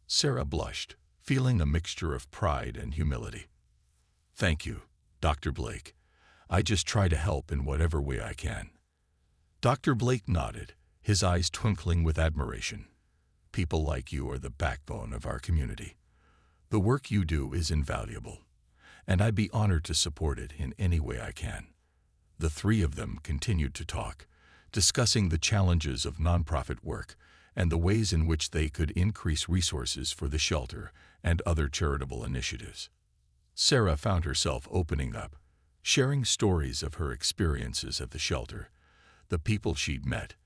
Sarah blushed, feeling a mixture of pride and humility. "Thank you, Dr. Blake. I just try to help in whatever way I can." Dr. Blake nodded, his eyes twinkling with admiration. "People like you are the backbone of our community. The work you do is invaluable, and I'd be honored to support it in any way I can." The three of them continued to talk, discussing the challenges of nonprofit work and the ways in which they could increase resources for the shelter and other charitable initiatives. Sarah found herself opening up, sharing stories of her experiences at the shelter, the people she'd met,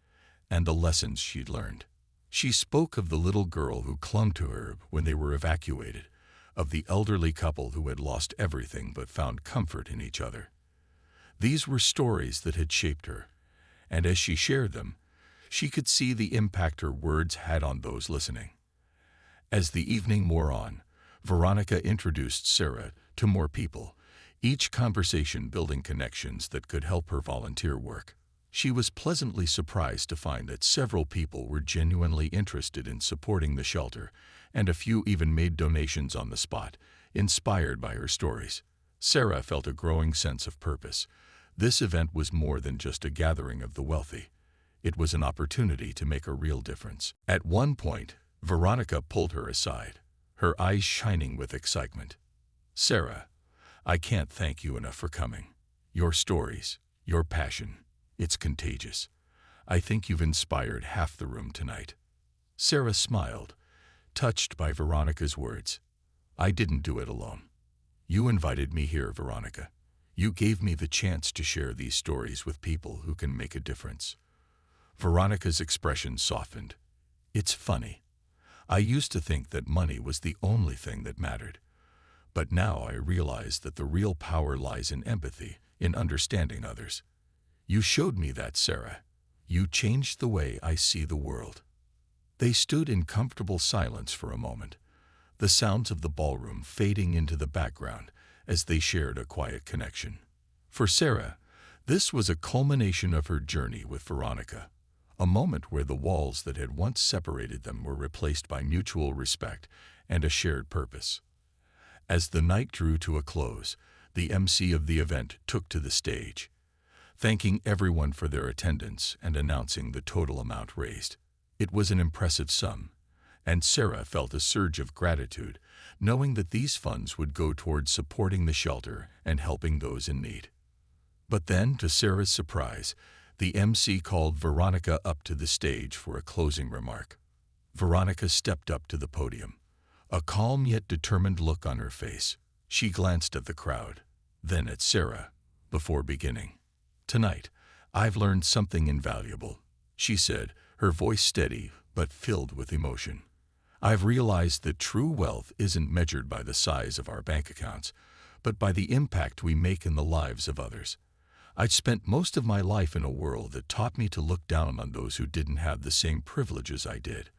and the lessons she'd learned. She spoke of the little girl who clung to her when they were evacuated, of the elderly couple who had lost everything but found comfort in each other. These were stories that had shaped her, and as she shared them, she could see the impact her words had on those listening. As the evening wore on, Veronica introduced Sarah to more people, each conversation building connections that could help her volunteer work. She was pleasantly surprised to find that several people were genuinely interested in supporting the shelter, and a few even made donations on the spot, inspired by her stories. Sarah felt a growing sense of purpose. This event was more than just a gathering of the wealthy. It was an opportunity to make a real difference. At one point, Veronica pulled her aside, her eyes shining with excitement. "Sarah, I can't thank you enough for coming. Your stories, your passion, it's contagious. I think you've inspired half the room tonight." Sarah smiled, touched by Veronica's words. "I didn't do it alone. You invited me here, Veronica. You gave me the chance to share these stories with people who can make a difference." Veronica's expression softened. "It's funny. I used to think that money was the only thing that mattered. But now I realize that the real power lies in empathy, in understanding others. You showed me that, Sarah. You changed the way I see the world." They stood in comfortable silence for a moment, the sounds of the ballroom fading into the background as they shared a quiet connection. For Sarah, This was a culmination of her journey with Veronica, a moment where the walls that had once separated them were replaced by mutual respect and a shared purpose. As the night drew to a close, the MC of the event took to the stage, thanking everyone for their attendance and announcing the total amount raised. It was an impressive sum, and Sarah felt a surge of gratitude, knowing that these funds would go towards supporting the shelter and helping those in need. But then, to Sarah's surprise, the MC called Veronica up to the stage for a closing remark. Veronica stepped up to the podium, a calm yet determined look on her face. She glanced at the crowd, then at Sarah, before beginning. "Tonight, I've learned something invaluable," she said, her voice steady but filled with emotion. "I've realized that true wealth isn't measured by the size of our bank accounts, but by the impact we make in the lives of others. I'd spent most of my life in a world that taught me to look down on those who didn't have the same privileges I did.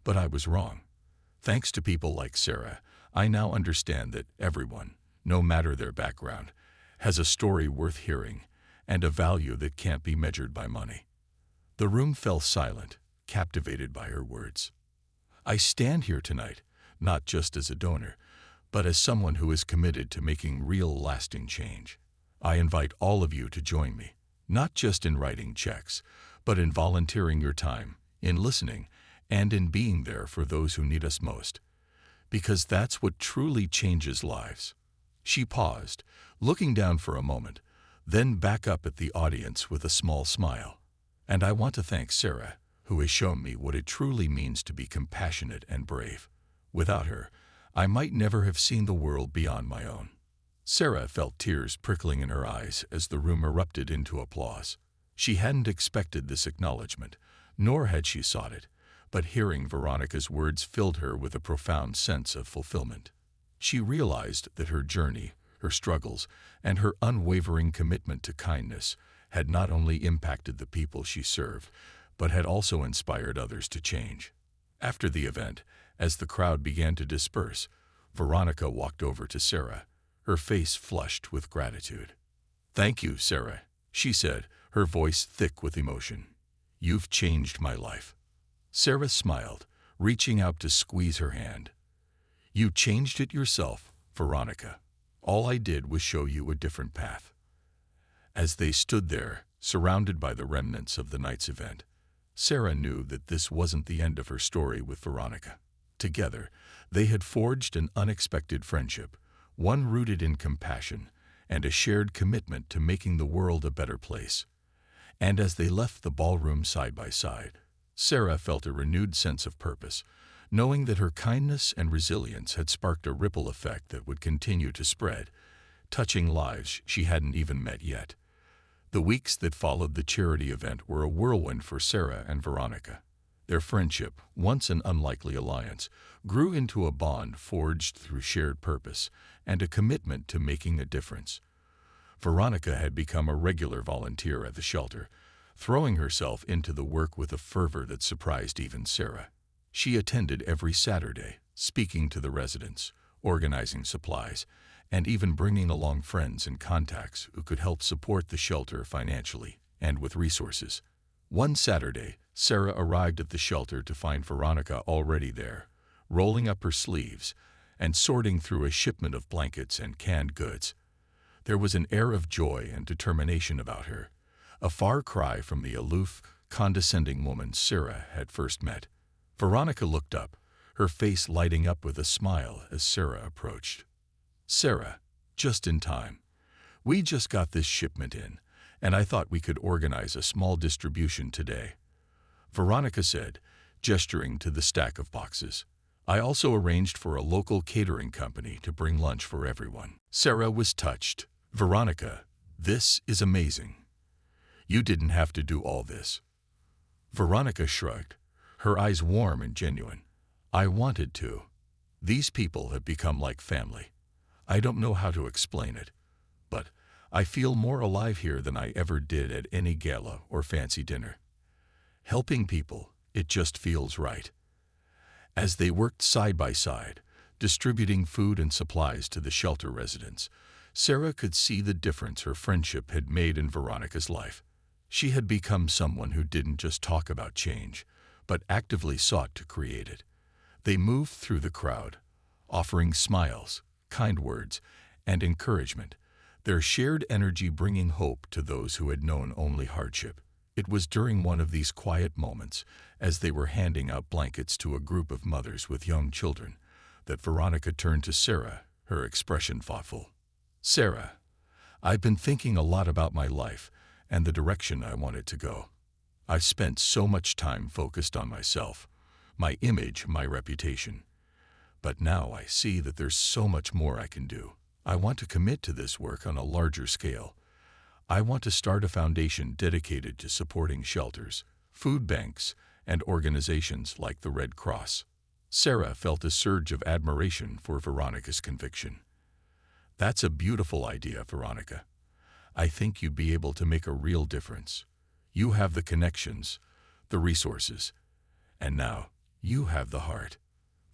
But I was wrong. Thanks to people like Sarah, I now understand that everyone, no matter their background, has a story worth hearing and a value that can't be measured by money." The room fell silent, captivated by her words. "I stand here tonight, not just as a donor, but as someone who is committed to making real lasting change. I invite all of you to join me, not just in writing checks, but in volunteering your time, in listening, and in being there for those who need us most. Because that's what truly changes lives." She paused, looking down for a moment, then back up at the audience with a small smile. "And I want to thank Sarah, who has shown me what it truly means to be compassionate and brave. Without her, I might never have seen the world beyond my own." Sarah felt tears prickling in her eyes as the room erupted into applause. She hadn't expected this acknowledgement, nor had she sought it, but hearing Veronica's words filled her with a profound sense of fulfillment. She realized that her journey, her struggles, and her unwavering commitment to kindness had not only impacted the people she served, but had also inspired others to change. After the event, as the crowd began to disperse, Veronica walked over to Sarah, her face flushed with gratitude. "Thank you, Sarah," she said, her voice thick with emotion. "You've changed my life." Sarah smiled, reaching out to squeeze her hand. "You changed it yourself, Veronica. All I did was show you a different path." As they stood there, surrounded by the remnants of the night's event, Sarah knew that this wasn't the end of her story with Veronica. Together, they had forged an unexpected friendship, one rooted in compassion and a shared commitment to making the world a better place. And as they left the ballroom side by side, Sarah felt a renewed sense of purpose, knowing that her kindness and resilience had sparked a ripple effect that would continue to spread, touching lives she hadn't even met yet. The weeks that followed the charity event were a whirlwind for Sarah and Veronica. Their friendship, once an unlikely alliance, grew into a bond forged through shared purpose and a commitment to making a difference. Veronica had become a regular volunteer at the shelter, throwing herself into the work with a fervor that surprised even Sarah. She attended every Saturday, speaking to the residents, organizing supplies, and even bringing along friends and contacts who could help support the shelter financially and with resources. One Saturday, Sarah arrived at the shelter to find Veronica already there, rolling up her sleeves and sorting through a shipment of blankets and canned goods. There was an air of joy and determination about her, a far cry from the aloof, condescending woman Sarah had first met. Veronica looked up, her face lighting up with a smile as Sarah approached. "Sarah, just in time. We just got this shipment in, and I thought we could organize a small distribution today," Veronica said, gesturing to the stack of boxes. "I also arranged for a local catering company to bring lunch for everyone." Sarah was touched. "Veronica, this is amazing. You didn't have to do all this." Veronica shrugged, her eyes warm and genuine. "I wanted to. These people have become like family. I don't know how to explain it, but I feel more alive here than I ever did at any gala or fancy dinner. Helping people, it just feels right." As they worked side by side, distributing food and supplies to the shelter residents, Sarah could see the difference her friendship had made in Veronica's life. She had become someone who didn't just talk about change, but actively sought to create it. They moved through the crowd, offering smiles, kind words, and encouragement, their shared energy bringing hope to those who had known only hardship. It was during one of these quiet moments, as they were handing out blankets to a group of mothers with young children, that Veronica turned to Sarah, her expression thoughtful. "Sarah, I've been thinking a lot about my life and the direction I want it to go. I've spent so much time focused on myself, my image, my reputation. But now I see that there's so much more I can do. I want to commit to this work on a larger scale. I want to start a foundation dedicated to supporting shelters, food banks, and organizations like the Red Cross." Sarah felt a surge of admiration for Veronica's conviction. "That's a beautiful idea, Veronica. I think you'd be able to make a real difference. You have the connections, the resources, and now you have the heart."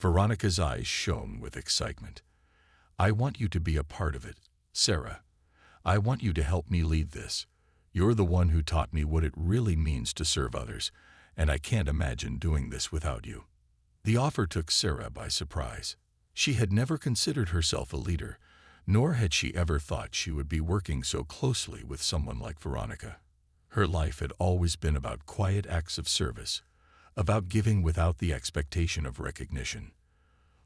Veronica's eyes shone with excitement. "I want you to be a part of it, Sarah. I want you to help me lead this. You're the one who taught me what it really means to serve others, and I can't imagine doing this without you." The offer took Sarah by surprise. She had never considered herself a leader, nor had she ever thought she would be working so closely with someone like Veronica. Her life had always been about quiet acts of service, about giving without the expectation of recognition.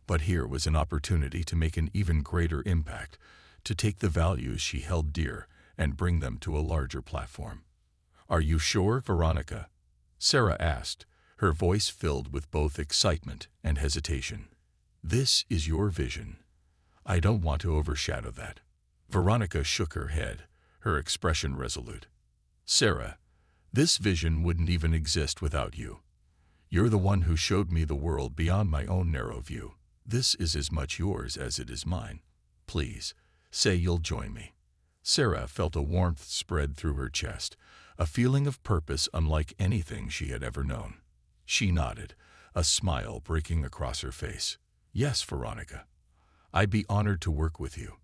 But here was an opportunity to make an even greater impact, to take the values she held dear and bring them to a larger platform. "Are you sure, Veronica?" Sarah asked, her voice filled with both excitement and hesitation. "This is your vision. I don't want to overshadow that." Veronica shook her head, her expression resolute. "Sarah, this vision wouldn't even exist without you. You're the one who showed me the world beyond my own narrow view. This is as much yours as it is mine. Please, say you'll join me." Sarah felt a warmth spread through her chest, a feeling of purpose unlike anything she had ever known. She nodded, a smile breaking across her face. "Yes, Veronica. I'd be honored to work with you."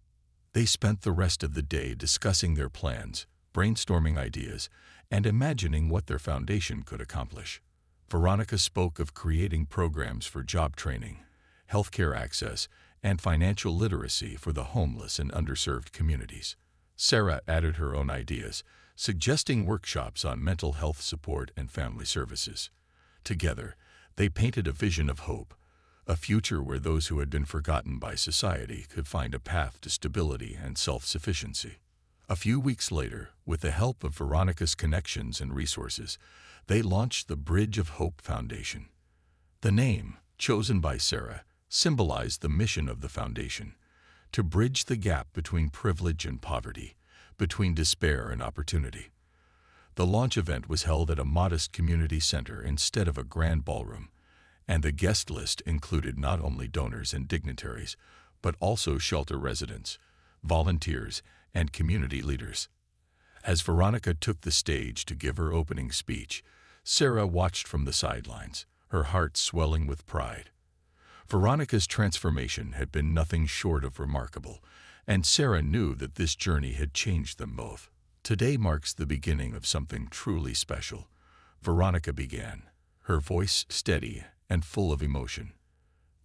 They spent the rest of the day discussing their plans, brainstorming ideas, and imagining what their foundation could accomplish. Veronica spoke of creating programs for job training, healthcare access, and financial literacy for the homeless and underserved communities. Sarah added her own ideas, suggesting workshops on mental health support and family services. Together, they painted a vision of hope, a future where those who had been forgotten by society could find a path to stability and self-sufficiency. A few weeks later, with the help of Veronica's connections and resources, they launched the Bridge of Hope Foundation. The name, chosen by Sarah, symbolized the mission of the foundation: to bridge the gap between privilege and poverty, between despair and opportunity. The launch event was held at a modest community center instead of a grand ballroom, and the guest list included not only donors and dignitaries, but also shelter residents, volunteers, and community leaders. As Veronica took the stage to give her opening speech, Sarah watched from the sidelines, her heart swelling with pride. Veronica's transformation had been nothing short of remarkable, and Sarah knew that this journey had changed them both. "Today marks the beginning of something truly special," Veronica began, her voice steady and full of emotion.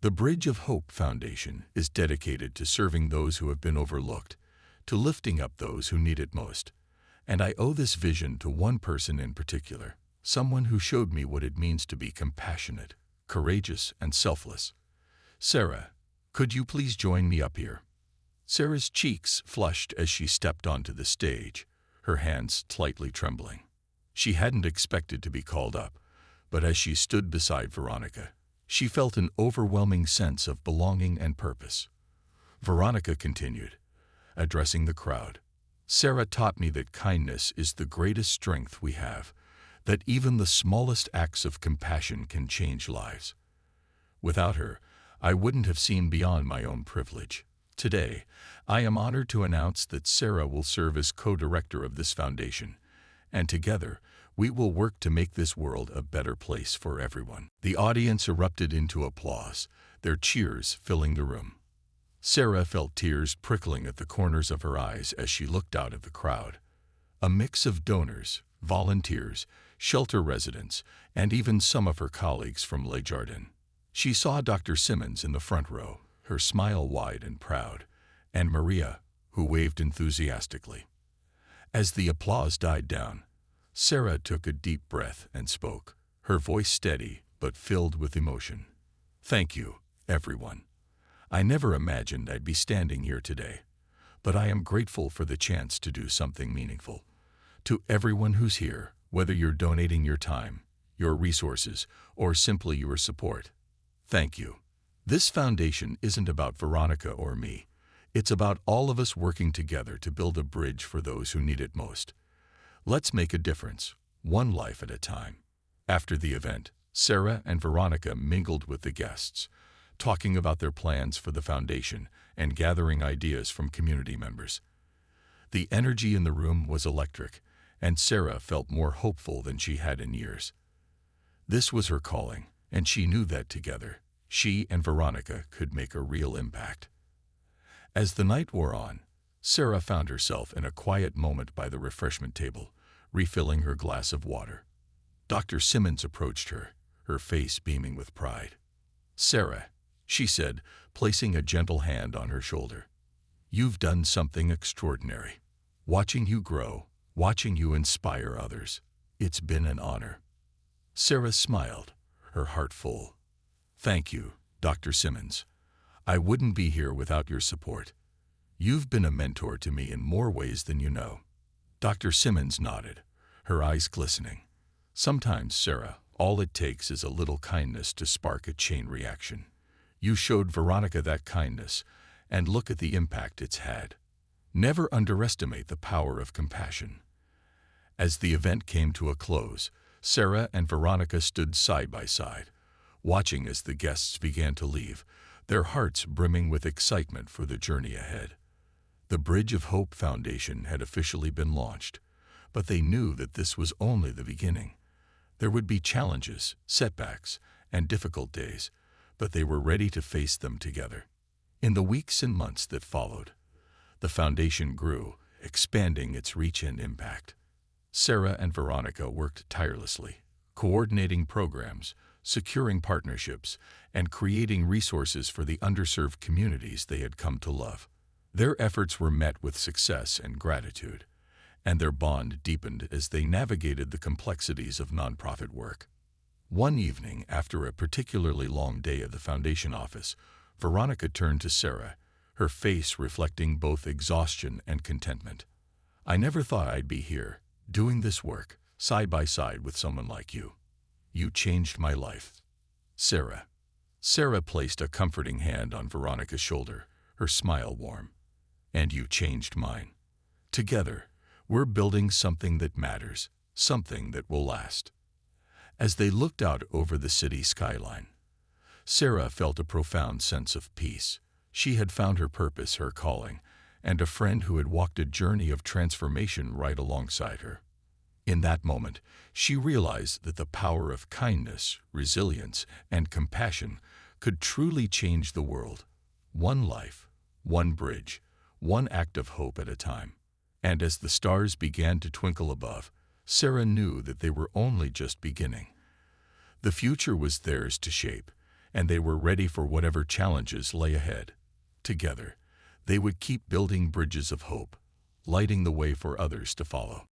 "The Bridge of Hope Foundation is dedicated to serving those who have been overlooked, to lifting up those who need it most. And I owe this vision to one person in particular, someone who showed me what it means to be compassionate, courageous, and selfless. Sarah, could you please join me up here?" Sarah's cheeks flushed as she stepped onto the stage, her hands slightly trembling. She hadn't expected to be called up, but as she stood beside Veronica, she felt an overwhelming sense of belonging and purpose. Veronica continued, addressing the crowd. "Sarah taught me that kindness is the greatest strength we have, that even the smallest acts of compassion can change lives. Without her, I wouldn't have seen beyond my own privilege. Today, I am honored to announce that Sarah will serve as co-director of this foundation, and together, we will work to make this world a better place for everyone." The audience erupted into applause, their cheers filling the room. Sarah felt tears prickling at the corners of her eyes as she looked out at the crowd. A mix of donors, volunteers, shelter residents, and even some of her colleagues from Le Jardin. She saw Dr. Simmons in the front row, her smile wide and proud, and Maria, who waved enthusiastically. As the applause died down, Sarah took a deep breath and spoke, her voice steady but filled with emotion. "Thank you, everyone. I never imagined I'd be standing here today, but I am grateful for the chance to do something meaningful. To everyone who's here, whether you're donating your time, your resources, or simply your support, thank you. This foundation isn't about Veronica or me. It's about all of us working together to build a bridge for those who need it most. Let's make a difference, one life at a time." After the event, Sarah and Veronica mingled with the guests, talking about their plans for the foundation and gathering ideas from community members. The energy in the room was electric, and Sarah felt more hopeful than she had in years. This was her calling, and she knew that together, she and Veronica could make a real impact. As the night wore on, Sarah found herself in a quiet moment by the refreshment table, refilling her glass of water. Dr. Simmons approached her, her face beaming with pride. "Sarah," she said, placing a gentle hand on her shoulder, "you've done something extraordinary. Watching you grow, watching you inspire others, it's been an honor." Sarah smiled, her heart full. "Thank you, Dr. Simmons. I wouldn't be here without your support. You've been a mentor to me in more ways than you know." Dr. Simmons nodded, her eyes glistening. "Sometimes, Sarah, all it takes is a little kindness to spark a chain reaction. You showed Veronica that kindness, and look at the impact it's had. Never underestimate the power of compassion." As the event came to a close, Sarah and Veronica stood side by side, watching as the guests began to leave, their hearts brimming with excitement for the journey ahead. The Bridge of Hope Foundation had officially been launched, but they knew that this was only the beginning. There would be challenges, setbacks, and difficult days, but they were ready to face them together. In the weeks and months that followed, the foundation grew, expanding its reach and impact. Sarah and Veronica worked tirelessly, coordinating programs, securing partnerships, and creating resources for the underserved communities they had come to love. Their efforts were met with success and gratitude, and their bond deepened as they navigated the complexities of nonprofit work. One evening, after a particularly long day at the foundation office, Veronica turned to Sarah, her face reflecting both exhaustion and contentment. "I never thought I'd be here, doing this work, side by side with someone like you. You changed my life." Sarah placed a comforting hand on Veronica's shoulder, her smile warm. "And you changed mine. Together, we're building something that matters, something that will last." As they looked out over the city skyline, Sarah felt a profound sense of peace. She had found her purpose, her calling, and a friend who had walked a journey of transformation right alongside her. In that moment, she realized that the power of kindness, resilience, and compassion could truly change the world. One life, one bridge, one act of hope at a time. And as the stars began to twinkle above, Sarah knew that they were only just beginning. The future was theirs to shape, and they were ready for whatever challenges lay ahead. Together, they would keep building bridges of hope, lighting the way for others to follow.